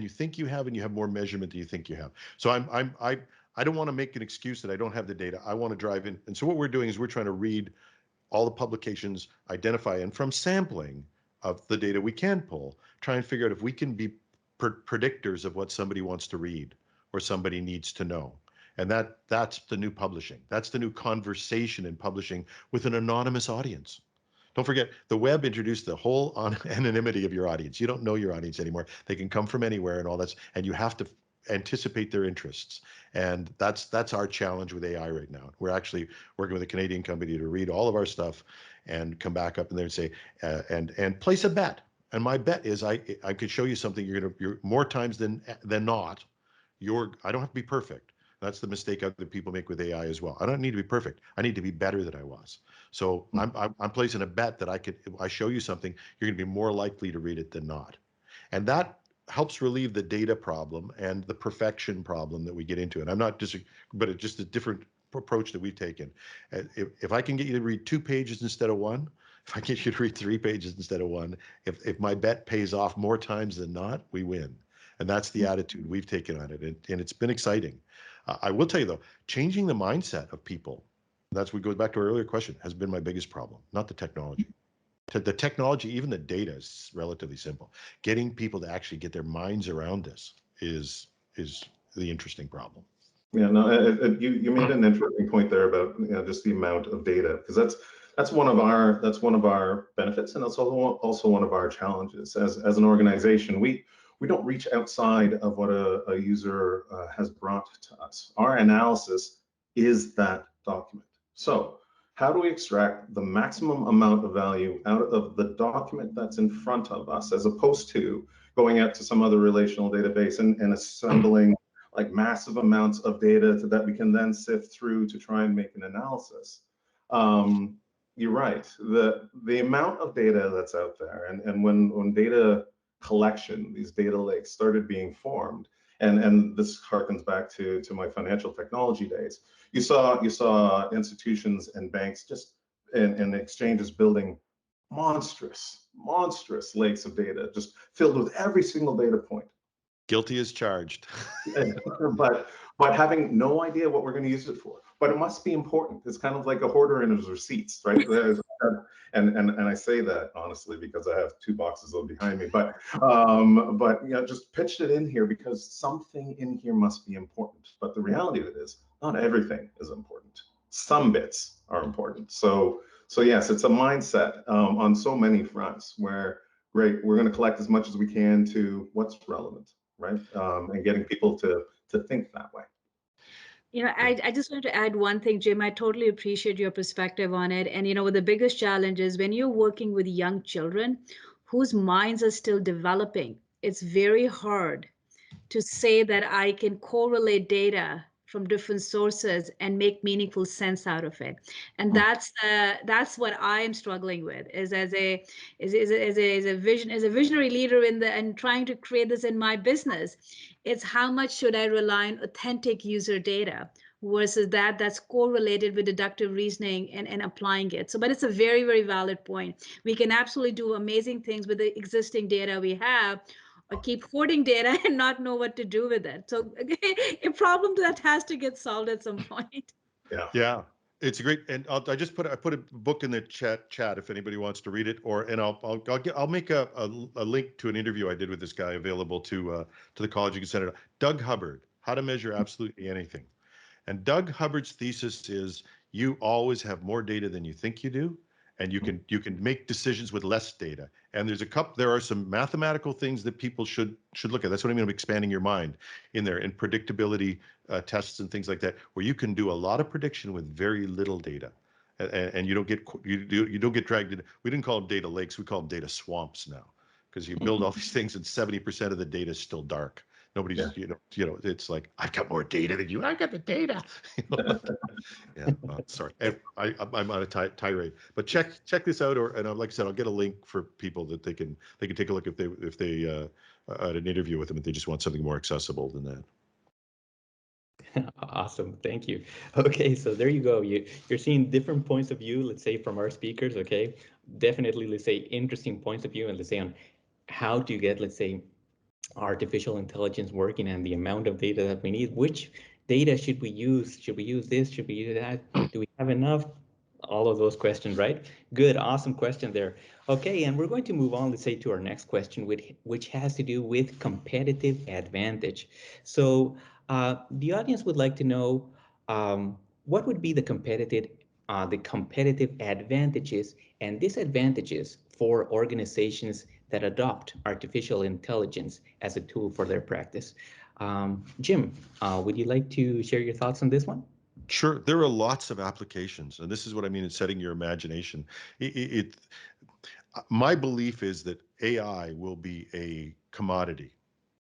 think you have, and you have more measurement than you think you have. So I don't want to make an excuse that I don't have the data. I want to drive in. And so what we're doing is we're trying to read all the publications, identify, and from sampling of the data we can pull, try and figure out if we can be predictors of what somebody wants to read or somebody needs to know. And that's the new publishing. That's the new conversation in publishing with an anonymous audience. Don't forget, the web introduced the whole anonymity of your audience. You don't know your audience anymore. They can come from anywhere and all that, and you have to anticipate their interests. And that's our challenge with AI right now. We're actually working with a Canadian company to read all of our stuff and come back up in there and say, and place a bet. And my bet is I could show you something you're more times than not. I don't have to be perfect. That's the mistake other people make with AI as well. I don't need to be perfect. I need to be better than I was. So I'm placing a bet that if I show you something, you're going to be more likely to read it than not. And that helps relieve the data problem and the perfection problem that we get into. And I'm not but it's just a different approach that we've taken. If I can get you to read 2 pages instead of 1, if I get you to read 3 pages instead of 1, if my bet pays off more times than not, we win. And that's the attitude we've taken on it. And it's been exciting. I will tell you though, changing the mindset of people, that's what goes back to our earlier question, has been my biggest problem, not the technology. The technology, even the data is relatively simple. Getting people to actually get their minds around this is the interesting problem. Yeah, no, you made an interesting point there about just the amount of data, because that's one of our benefits, and that's also one of our challenges as an organization. We don't reach outside of what a user has brought to us. Our analysis is that document. So how do we extract the maximum amount of value out of the document that's in front of us, as opposed to going out to some other relational database and assembling like massive amounts of data that we can then sift through to try and make an analysis. You're right. The amount of data that's out there, and when data collection, these data lakes started being formed, and this harkens back to my financial technology days. You saw institutions and banks and exchanges building monstrous lakes of data, just filled with every single data point. Guilty as charged. but having no idea what we're going to use it for. But it must be important. It's kind of like a hoarder in his receipts, right? And I say that honestly because I have 2 boxes of behind me. But just pitched it in here because something in here must be important. But the reality of it is, not everything is important. Some bits are important. So yes, it's a mindset on so many fronts where, great, we're going to collect as much as we can to what's relevant, right? And getting people to think that way. I just want to add one thing, Jim. I totally appreciate your perspective on it. And, the biggest challenge is when you're working with young children whose minds are still developing, it's very hard to say that I can correlate data from different sources and make meaningful sense out of it. And that's what I am struggling with, is as a visionary leader and trying to create this in my business. It's how much should I rely on authentic user data versus that's correlated with deductive reasoning and applying it. But it's a very, very valid point. We can absolutely do amazing things with the existing data we have, or keep hoarding data and not know what to do with it. So a problem that has to get solved at some point. Yeah, it's a great, and I put a book in the chat if anybody wants to read it, I'll make a link to an interview I did with this guy available to the college. You can send it. Doug Hubbard, How to Measure Absolutely Anything. And Doug Hubbard's thesis is you always have more data than you think you do, and you can make decisions with less data. And there are some mathematical things that people should look at. That's what I mean by expanding your mind in there, and predictability tests and things like that, where you can do a lot of prediction with very little data, and you don't get dragged in. We didn't call them data lakes, we call them data swamps now, because you build all these things and 70% of the data is still dark. Nobody's, it's like, I've got more data than you. I got the data. Yeah, sorry, I'm on a tirade. But check this out, and like I said, I'll get a link for people that they can take a look if they at an interview with them if they just want something more accessible than that. Awesome, thank you. Okay, so there you go. You're seeing different points of view, let's say, from our speakers. Okay, definitely, let's say, interesting points of view, and let's say on how to get, let's say, artificial intelligence working and the amount of data that we need. Which data should we use? Should we use this? Should we use that? Do we have enough? All of those questions, right? Good, awesome question there. Okay, and we're going to move on, let's say, to our next question, which has to do with competitive advantage. So The audience would like to know what would be the competitive advantages and disadvantages for organizations that adopt artificial intelligence as a tool for their practice. Jim, would you like to share your thoughts on this one? Sure. There are lots of applications, and this is what I mean in setting your imagination. My belief is that AI will be a commodity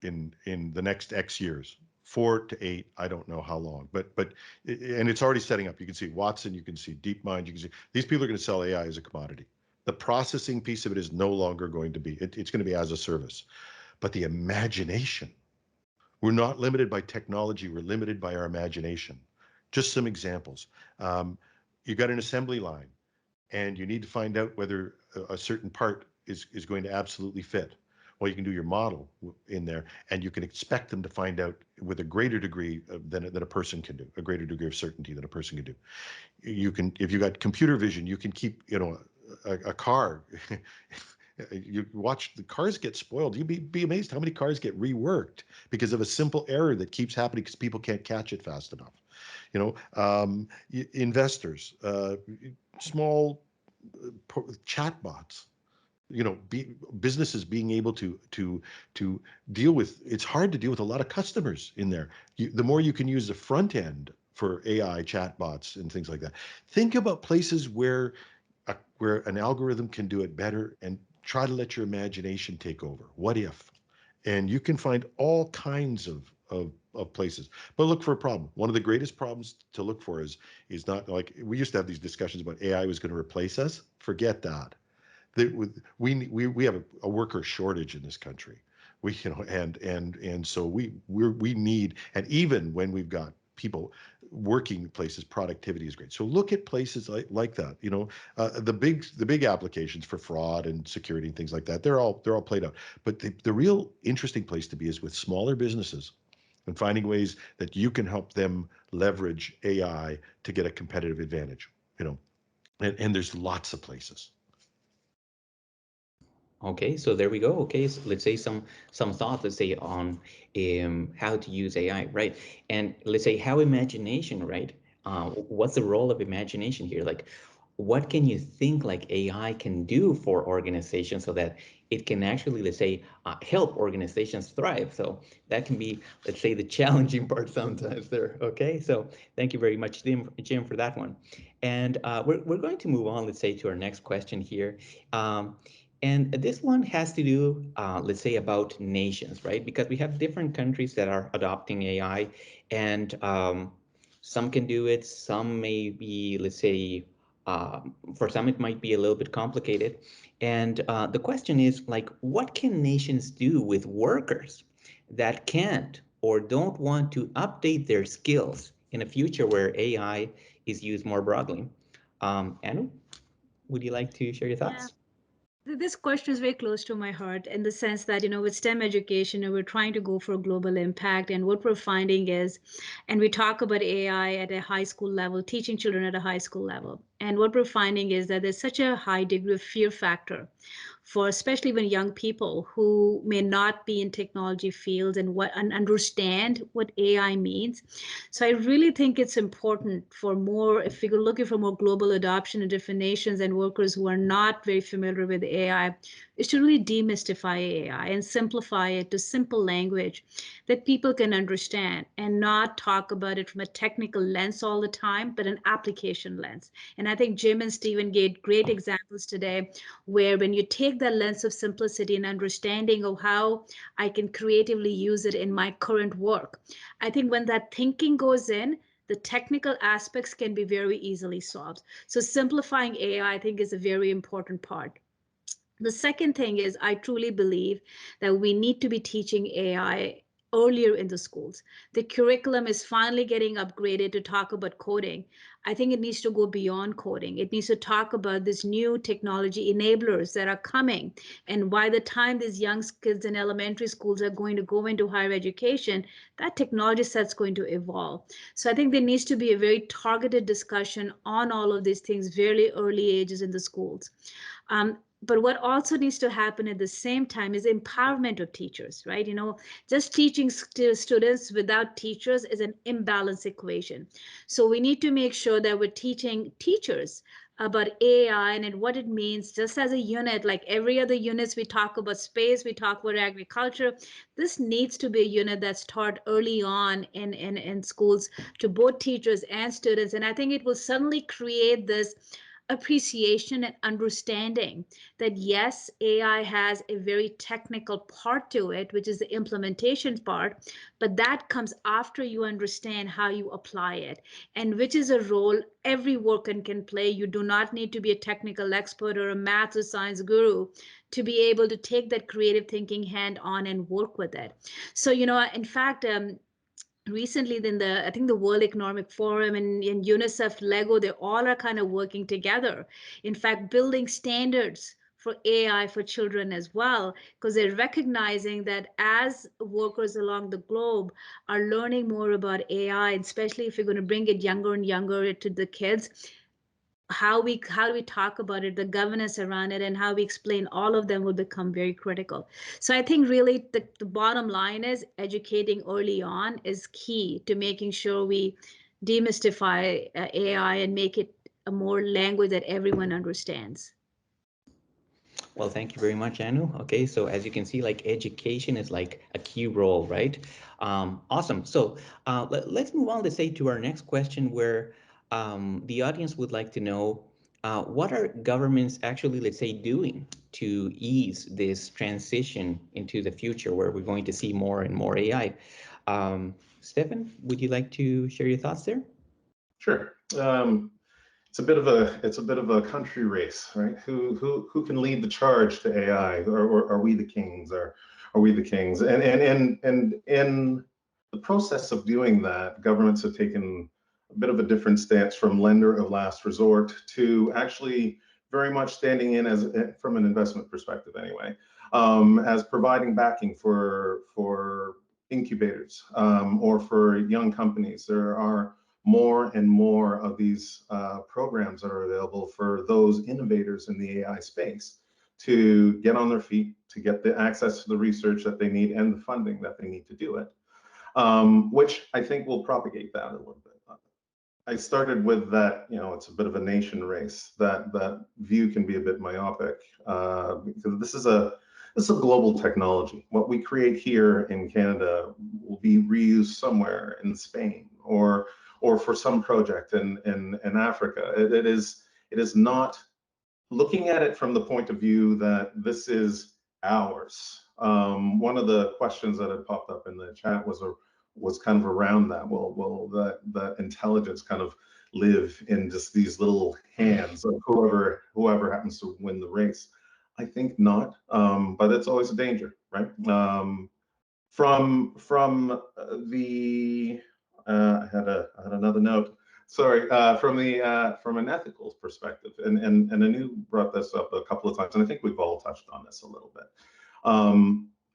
in the next X years, 4 to 8. I don't know how long, and it's already setting up. You can see Watson, you can see DeepMind, you can see these people are going to sell AI as a commodity. The processing piece of it is no longer going to be. It's going to be as a service, but the imagination. We're not limited by technology. We're limited by our imagination. Just some examples. You got an assembly line, and you need to find out whether a certain part is going to absolutely fit. Well, you can do your model in there, and you can expect them to find out with a greater degree than a person can do, a greater degree of certainty than a person can do. You can, if you got computer vision, you can keep, a car. You watch the cars get spoiled. You'd be amazed how many cars get reworked because of a simple error that keeps happening because people can't catch it fast enough. Investors, small chatbots, businesses being able to deal with. It's hard to deal with a lot of customers in there. The more you can use the front end for AI chatbots and things like that. Think about places where an algorithm can do it better, and try to let your imagination take over. What if? And you can find all kinds of places, but look for a problem. One of the greatest problems to look for is not like we used to have these discussions about AI was going to replace us. Forget that. We have a worker shortage in this country. So we need, and even when we've got people working places, productivity is great. So look at places like that. The big applications for fraud and security and things like that. They're all played out. But the real interesting place to be is with smaller businesses and finding ways that you can help them leverage AI to get a competitive advantage. And there's lots of places. Okay, so there we go. Okay, so let's say some thoughts, let's say, on how to use AI, right? And let's say how imagination, right? What's the role of imagination here? Like, what can you think like AI can do for organizations so that it can actually, let's say, help organizations thrive? So that can be, let's say, the challenging part sometimes there. Okay, so thank you very much, Jim, for that one. And we're going to move on, let's say, to our next question here. And this one has to do, let's say, about nations, right? Because we have different countries that are adopting AI, and some can do it, some may be, let's say, for some it might be a little bit complicated. And the question is, like, what can nations do with workers that can't or don't want to update their skills in a future where AI is used more broadly? Anu, would you like to share your thoughts? This question is very close to my heart in the sense that, with STEM education, we're trying to go for a global impact. And what we're finding is, and we talk about AI at a high school level, teaching children at a high school level. And what we're finding is that there's such a high degree of fear factor for especially when young people who may not be in technology fields and understand what AI means. So I really think it's important for more, if we're looking for more global adoption in different nations and workers who are not very familiar with AI, is to really demystify AI and simplify it to simple language that people can understand and not talk about it from a technical lens all the time, but an application lens. And I think Jim and Stephen gave great examples today where when you take that lens of simplicity and understanding of how I can creatively use it in my current work, I think when that thinking goes in, the technical aspects can be very easily solved. So simplifying AI, I think, is a very important part. The second thing is I truly believe that we need to be teaching AI earlier in the schools. The curriculum is finally getting upgraded to talk about coding. I think it needs to go beyond coding. It needs to talk about these new technology enablers that are coming. And by the time these young kids in elementary schools are going to go into higher education, that technology set's going to evolve. So I think there needs to be a very targeted discussion on all of these things very early ages in the schools. But what also needs to happen at the same time is empowerment of teachers, right? Just teaching students without teachers is an imbalanced equation. So we need to make sure that we're teaching teachers about AI and what it means just as a unit, like every other units. We talk about space, we talk about agriculture. This needs to be a unit that's taught early on in schools to both teachers and students. And I think it will suddenly create this appreciation and understanding that yes, AI has a very technical part to it, which is the implementation part, but that comes after you understand how you apply it, and which is a role every worker can play. You do not need to be a technical expert or a math or science guru to be able to take that creative thinking hand on and work with it. So, in fact, recently in I think the World Economic Forum and UNICEF, Lego, they all are kind of working together. In fact, building standards for AI for children as well, because they're recognizing that as workers along the globe are learning more about AI, especially if you're going to bring it younger and younger to the kids, how do we talk about it, the governance around it, and how we explain all of them will become very critical. So I think really the bottom line is educating early on is key to making sure we demystify AI and make it a more language that everyone understands. Well, thank you very much, Anu. Okay, so as you can see, like education is like a key role, right? Awesome. So let's move on, let's say, to our next question, where the audience would like to know what are governments actually, let's say, doing to ease this transition into the future where we're going to see more and more AI. Stefan, would you like to share your thoughts there? Sure. It's a bit of a country race, right? Who can lead the charge to AI? Or are we the kings? Or are we the kings? And in the process of doing that, governments have taken a bit of a different stance from lender of last resort to actually very much standing in as, from an investment perspective anyway, as providing backing for incubators or for young companies. There are more and more of these programs that are available for those innovators in the AI space to get on their feet, to get the access to the research that they need and the funding that they need to do it, which I think will propagate that a little bit. I started with that, it's a bit of a nation race. That view can be a bit myopic because this is a global technology. What we create here in Canada will be reused somewhere in Spain or for some project in Africa. It is not looking at it from the point of view that this is ours. One of the questions that had popped up in the chat was kind of around that. Will that intelligence kind of live in just these little hands of whoever happens to win the race? I think not, but it's always a danger, right? From the I had another note. Sorry, from an ethical perspective, and Anu brought this up a couple of times, and I think we've all touched on this a little bit.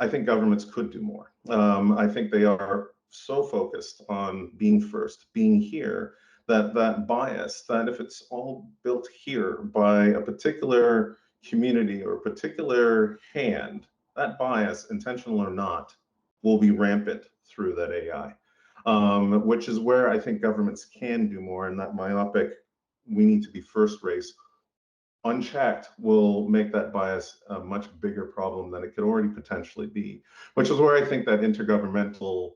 I think governments could do more. I think they are so focused on being first, being here, that bias, that if it's all built here by a particular community or a particular hand, that bias, intentional or not, will be rampant through that AI, which is where I think governments can do more. And that myopic, we need to be first race, unchecked, will make that bias a much bigger problem than it could already potentially be, which is where I think that intergovernmental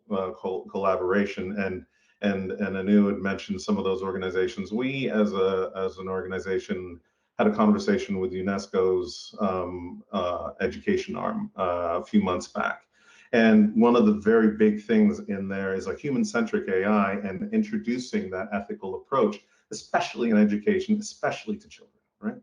collaboration and Anu had mentioned some of those organizations. We as an organization had a conversation with UNESCO's education arm a few months back. And one of the very big things in there is a human-centric AI and introducing that ethical approach, especially in education, especially to children, right?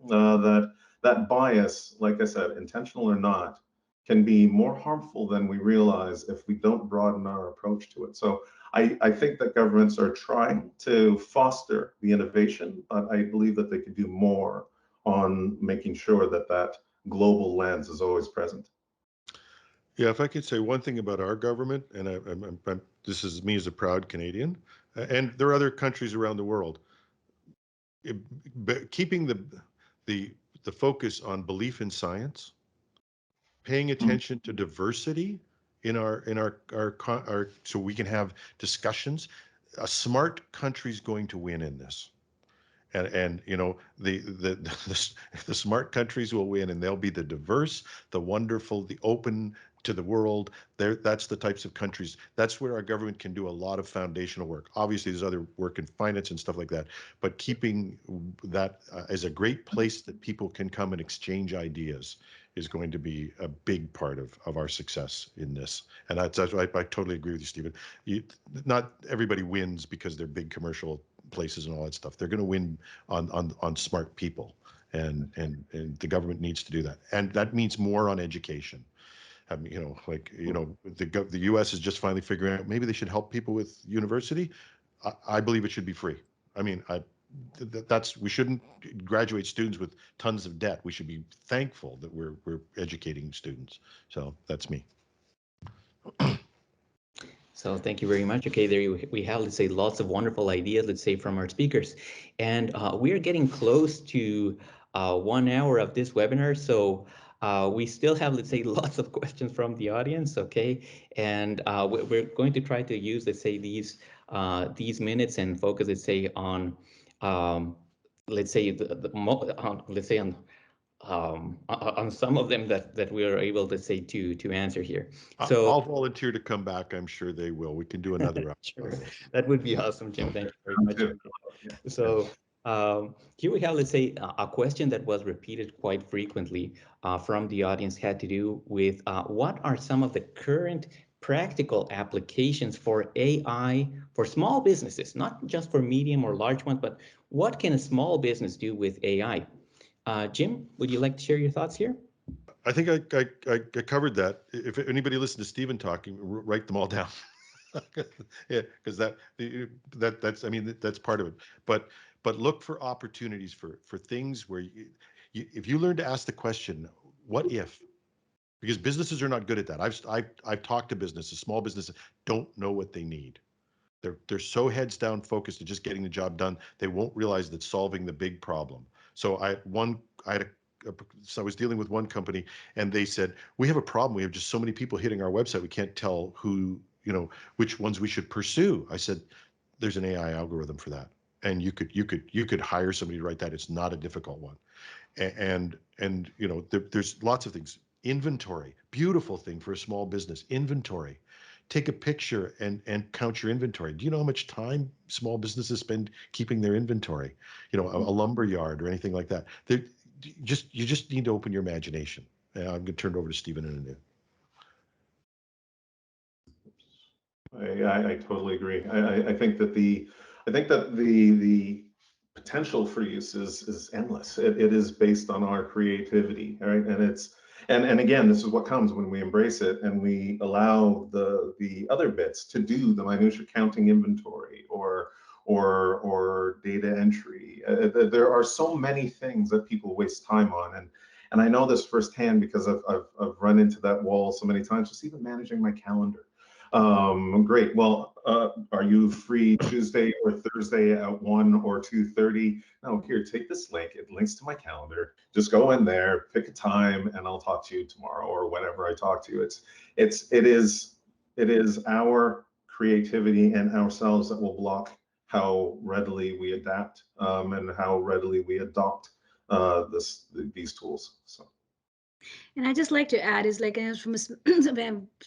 That bias, like I said, intentional or not, can be more harmful than we realize if we don't broaden our approach to it. So I think that governments are trying to foster the innovation, but I believe that they could do more on making sure that that global lens is always present. Yeah, if I could say one thing about our government, and this is me as a proud Canadian, and there are other countries around the world, keeping the the focus on belief in science, paying attention to diversity in our so we can have discussions. A smart country's going to win in this. And you know, the smart countries will win, and they'll be the diverse, the wonderful, the open to the world. That's the types of countries. That's where our government can do a lot of foundational work. Obviously, there's other work in finance and stuff like that, but keeping that as a great place that people can come and exchange ideas is going to be a big part of our success in this. And I totally agree with you, Stephen. Not everybody wins because they're big commercial places and all that stuff. They're going to win on smart people, and the government needs to do that. And that means more on education. I mean, you know, like, you know, the U.S. is just finally figuring out maybe they should help people with university. I believe it should be free. I mean, we shouldn't graduate students with tons of debt. We should be thankful that we're educating students. So that's me. So thank you very much. Okay, there we have, let's say, lots of wonderful ideas, let's say, from our speakers. And we are getting close to 1 hour of this webinar. So we still have, let's say, lots of questions from the audience, okay? And we're going to try to use, let's say, these minutes and focus, let's say, on, let's say, let's say on some of them that we are able to say to answer here. So I'll volunteer to come back. I'm sure they will. We can do another round. Sure. That would be awesome, Jim. Thank you very much. Yeah. So here we have, let's say, a question that was repeated quite frequently from the audience had to do with what are some of the current practical applications for AI for small businesses, not just for medium or large ones, but what can a small business do with AI? Jim, would you like to share your thoughts here? I think I covered that. If anybody listens to Stephen talking, write them all down. Yeah, because that's I mean that's part of it. But look for opportunities for things where if you learn to ask the question, what if? Because businesses are not good at that. I've talked to businesses, small businesses don't know what they need. They're so heads down focused on just getting the job done, they won't realize that solving the big problem. So I was dealing with one company, and they said, we have a problem. We have just so many people hitting our website. We can't tell who, you know, which ones we should pursue. I said, there's an AI algorithm for that, and you could hire somebody to write that. It's not a difficult one, and you know, there's lots of things. Inventory, beautiful thing for a small business. Inventory. Take a picture and count your inventory. Do you know how much time small businesses spend keeping their inventory? You know, a lumber yard or anything like that. You just need to open your imagination. I'm going to turn it over to Stephen in a minute. I totally agree. I think that the potential for use is endless. It is based on our creativity, right? And again, this is what comes when we embrace it and we allow the other bits to do the minutia counting, inventory or data entry. There are so many things that people waste time on, and I know this firsthand because I've run into that wall so many times. Just even managing my calendar. Great. Well, are you free Tuesday or Thursday at 1 or 2:30? No, here, take this link. It links to my calendar. Just go in there, pick a time, and I'll talk to you tomorrow or whenever I talk to you. It is our creativity and ourselves that will block how readily we adapt and how readily we adopt these tools. So. And I just like to add is like from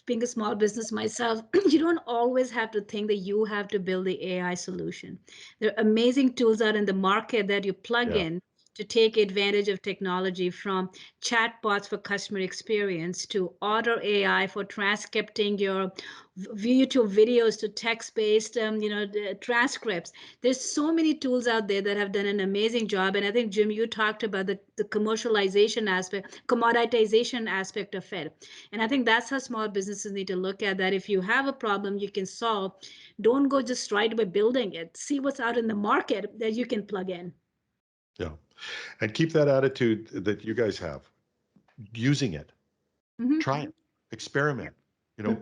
being a small business myself, you don't always have to think that you have to build the AI solution. There are amazing tools out in the market that you plug in to take advantage of technology, from chatbots for customer experience to Otter AI for transcripting your YouTube videos to text-based, transcripts. There's so many tools out there that have done an amazing job. And I think, Jim, you talked about the commercialization aspect, commoditization aspect of it. And I think that's how small businesses need to look at that. If you have a problem you can solve, don't go just right by building it. See what's out in the market that you can plug in. Yeah. And keep that attitude that you guys have. Using it. Mm-hmm. Try it. Experiment. You know,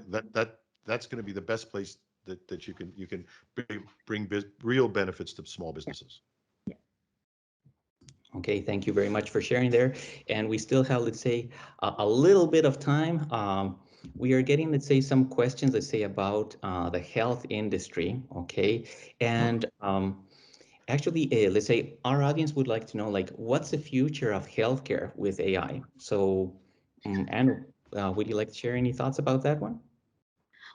that's going to be the best place that you can bring real benefits to small businesses. Okay, thank you very much for sharing there. And we still have, let's say, a little bit of time. We are getting, let's say, some questions, let's say, about the health industry. Okay, and actually, let's say our audience would like to know, like, what's the future of healthcare with AI? So, Anu, would you like to share any thoughts about that one?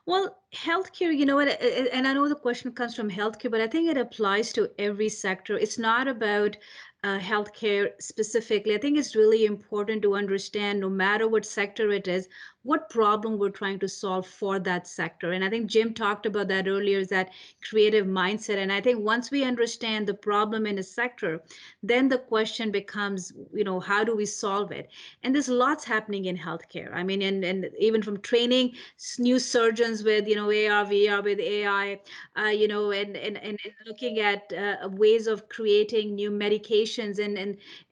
Well, healthcare, you know what, and I know the question comes from healthcare, but I think it applies to every sector. It's not about healthcare specifically. I think it's really important to understand, no matter what sector it is, what problem we're trying to solve for that sector. And I think Jim talked about that earlier, is that creative mindset. And I think once we understand the problem in a sector, then the question becomes, you know, how do we solve it? And there's lots happening in healthcare. I mean, and even from training new surgeons with, you know, AR, VR, with AI, you know, and looking at ways of creating new medications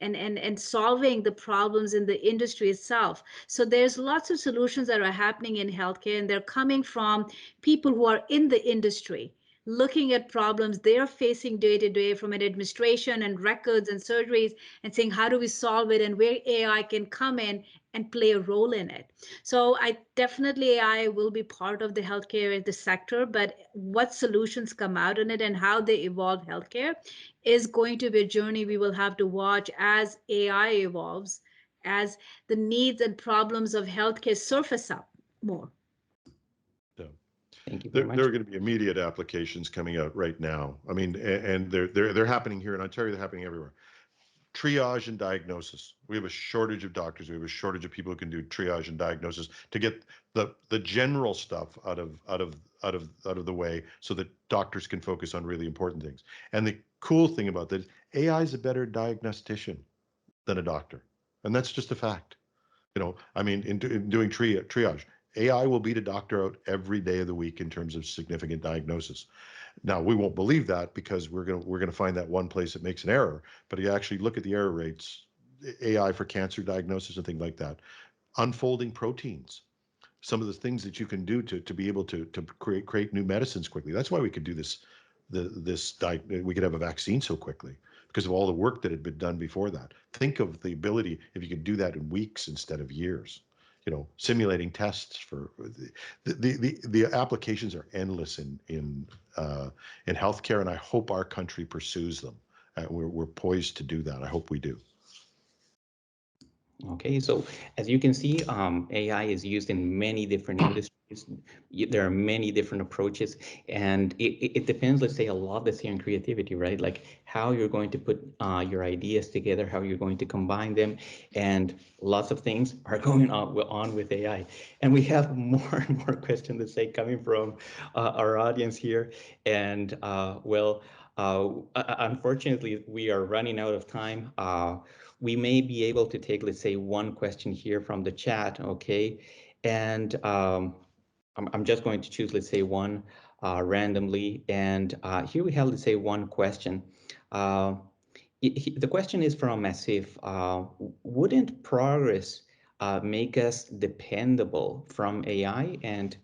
and solving the problems in the industry itself. So there's lots of solutions that are happening in healthcare, and they're coming from people who are in the industry, looking at problems they're facing day to day from an administration and records and surgeries, and saying, how do we solve it, and where AI can come in and play a role in it. So I definitely, AI will be part of the healthcare, the sector, but what solutions come out in it and how they evolve healthcare is going to be a journey we will have to watch as AI evolves, as the needs and problems of healthcare surface up more. Yeah. Thank you There, very much. there are going to be immediate applications coming out right now. I mean, and they're happening here in Ontario. They're happening everywhere. Triage and diagnosis. We have a shortage of doctors. We have a shortage of people who can do triage and diagnosis to get the general stuff out of the way, so that doctors can focus on really important things. And the cool thing about that is AI is a better diagnostician than a doctor, and that's just a fact. You know, I mean, in doing triage, AI will beat a doctor out every day of the week in terms of significant diagnosis. Now, we won't believe that, because we're gonna find that one place that makes an error. But you actually look at the error rates, AI for cancer diagnosis and things like that, unfolding proteins, some of the things that you can do to be able to create new medicines quickly. That's why we could do this. We could have a vaccine so quickly, because of all the work that had been done before that. Think of the ability if you could do that in weeks instead of years. You know, simulating tests for the applications are endless in healthcare, and I hope our country pursues them. We're poised to do that. I hope we do. Okay, so as you can see, AI is used in many different industries. There are many different approaches, and it depends, let's say, a lot, let's say, on creativity, right? Like how you're going to put your ideas together, how you're going to combine them, and lots of things are going on with AI. And we have more and more questions, let's say, coming from our audience here. And unfortunately, we are running out of time. We may be able to take, let's say, one question here from the chat, okay? And I'm just going to choose, let's say, one randomly. And here we have, let's say, one question. The question is from Massif. Wouldn't progress make us dependable from AI? And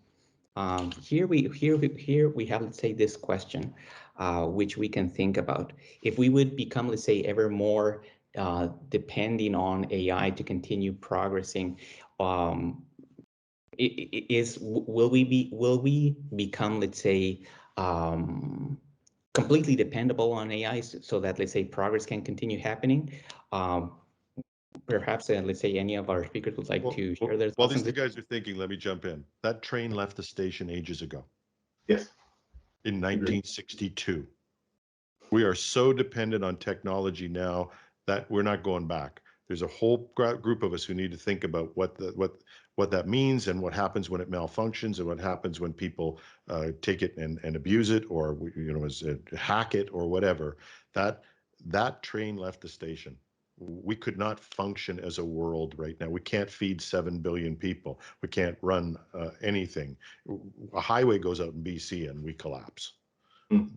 here we have, let's say, this question, which we can think about. If we would become, let's say, ever more depending on AI to continue progressing, will we become, let's say, completely dependable on AI, so that, let's say, progress can continue happening? Perhaps, let's say, any of our speakers would like to share their thoughts. While these two guys are thinking, let me jump in. That train left the station ages ago. Yes. In 1962. We are so dependent on technology now that we're not going back. There's a whole group of us who need to think about what that means, and what happens when it malfunctions, and what happens when people take it and abuse it, or hack it or whatever. That train left the station. We could not function as a world right now. We can't feed 7 billion people. We can't run anything. A highway goes out in BC and we collapse.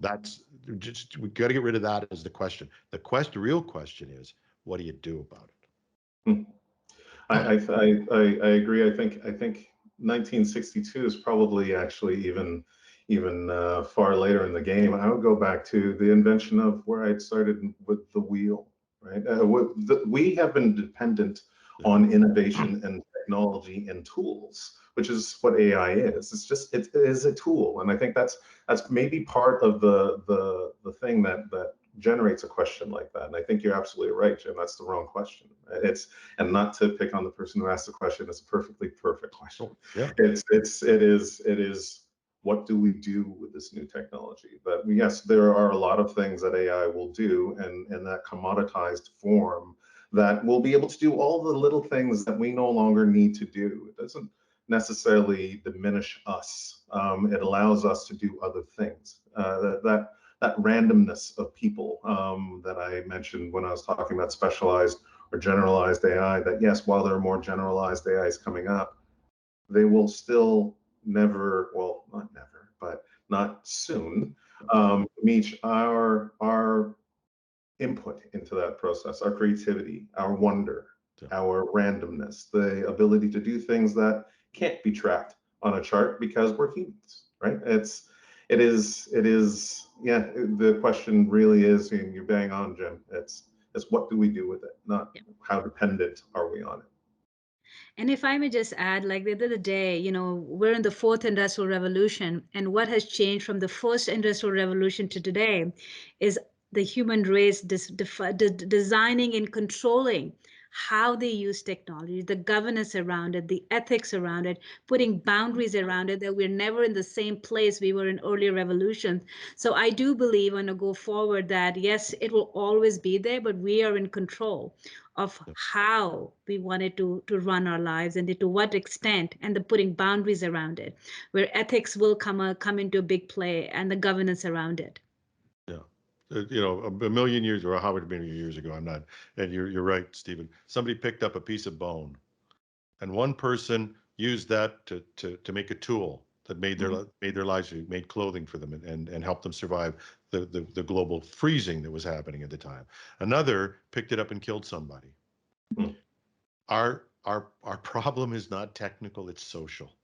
That's just, we got to get rid of that as the question. The real question is, what do you do about it? I agree. I think 1962 is probably actually even far later in the game. I would go back to the invention of where I'd started with the wheel. right? We have been dependent on innovation and technology and tools, which is what AI is. It's just, it is a tool. And I think that's maybe part of the thing that generates a question like that. And I think you're absolutely right, Jim. That's the wrong question. And not to pick on the person who asked the question, it's a perfect question. Yeah. It is what do we do with this new technology? But yes, there are a lot of things that AI will do in that commoditized form that will be able to do all the little things that we no longer need to do. It doesn't necessarily diminish us. It allows us to do other things. That randomness of people that I mentioned when I was talking about specialized or generalized AI, that yes, while there are more generalized AIs coming up, they will still never, well, not never, but not soon, meet our input into that process, our creativity, our wonder, our randomness, the ability to do things that can't be tracked on a chart because we're humans, right? It is, yeah, the question really is, and you're bang on, Jim, it's what do we do with it, not how dependent are we on it. And if I may just add, like the other day, we're in the fourth industrial revolution, and what has changed from the first industrial revolution to today is the human race designing and controlling how they use technology, the governance around it, the ethics around it, putting boundaries around it, that we're never in the same place we were in earlier revolutions. So I do believe on a go forward that yes, it will always be there, but we are in control of how we wanted to run our lives and to what extent, and the putting boundaries around it, where ethics will come into a big play, and the governance around it. Yeah. A million years, or however many years ago, I'm not, and you're right, Stephen. Somebody picked up a piece of bone, and one person used that to make a tool that made their lives, made clothing for them, and helped them survive the global freezing that was happening at the time. Another picked it up and killed somebody. Our problem is not technical, it's social.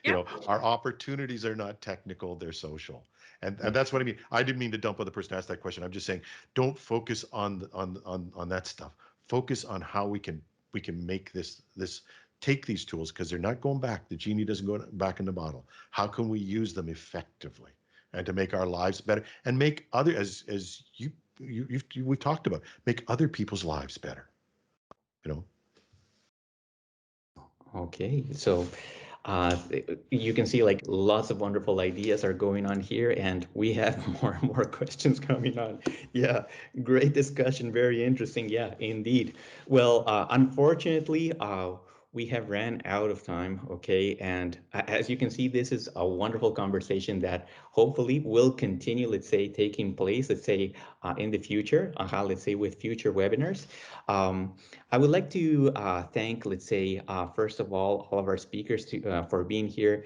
Our opportunities are not technical, they're social. And that's what I mean. I didn't mean to dump on the person who asked that question. I'm just saying, don't focus on that stuff. Focus on how we can make this take these tools, because they're not going back. The genie doesn't go back in the bottle. How can we use them effectively and to make our lives better, and make other, as we talked about, make other people's lives better. Okay, so you can see like lots of wonderful ideas are going on here, and we have more and more questions coming on. Yeah, great discussion, very interesting. Yeah, indeed. Well, unfortunately, we have ran out of time, okay? And as you can see, this is a wonderful conversation that hopefully will continue, let's say, taking place, let's say, in the future, let's say, with future webinars. I would like to thank, let's say, first of all of our speakers for being here,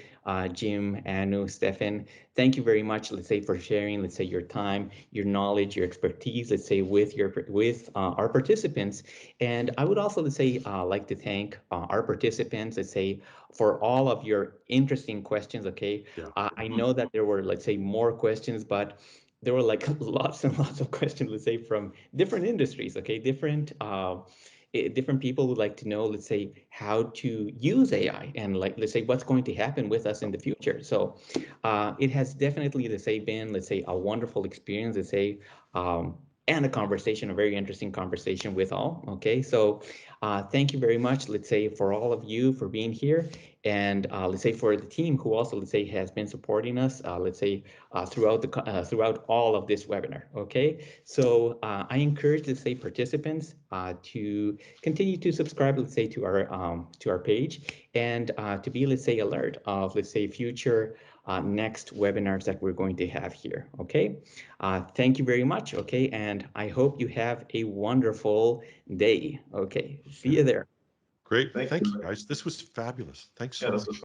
Jim, Anu, Stefan. Thank you very much, let's say, for sharing, let's say, your time, your knowledge, your expertise, let's say, with our participants. And I would also, let's say, like to thank our participants, let's say, for all of your interesting questions, okay? Yeah. I know that there were, let's say, more questions, but there were like lots and lots of questions, let's say, from different industries, okay? Different people would like to know, let's say, how to use AI, and like, let's say, what's going to happen with us in the future. So it has definitely, let's say, been, let's say, a wonderful experience, let's say, and a conversation, a very interesting conversation with all. Okay, so thank you very much, let's say, for all of you for being here, and let's say for the team who also, let's say, has been supporting us, let's say, throughout all of this webinar. Okay, so I encourage, let's say, participants to continue to subscribe, let's say, to our page, and to be, let's say, alert of, let's say, future next webinars that we're going to have here. Okay, thank you very much. Okay, and I hope you have a wonderful day. Okay, see you there. Great. Thank you, guys. This was fabulous. Thanks so much.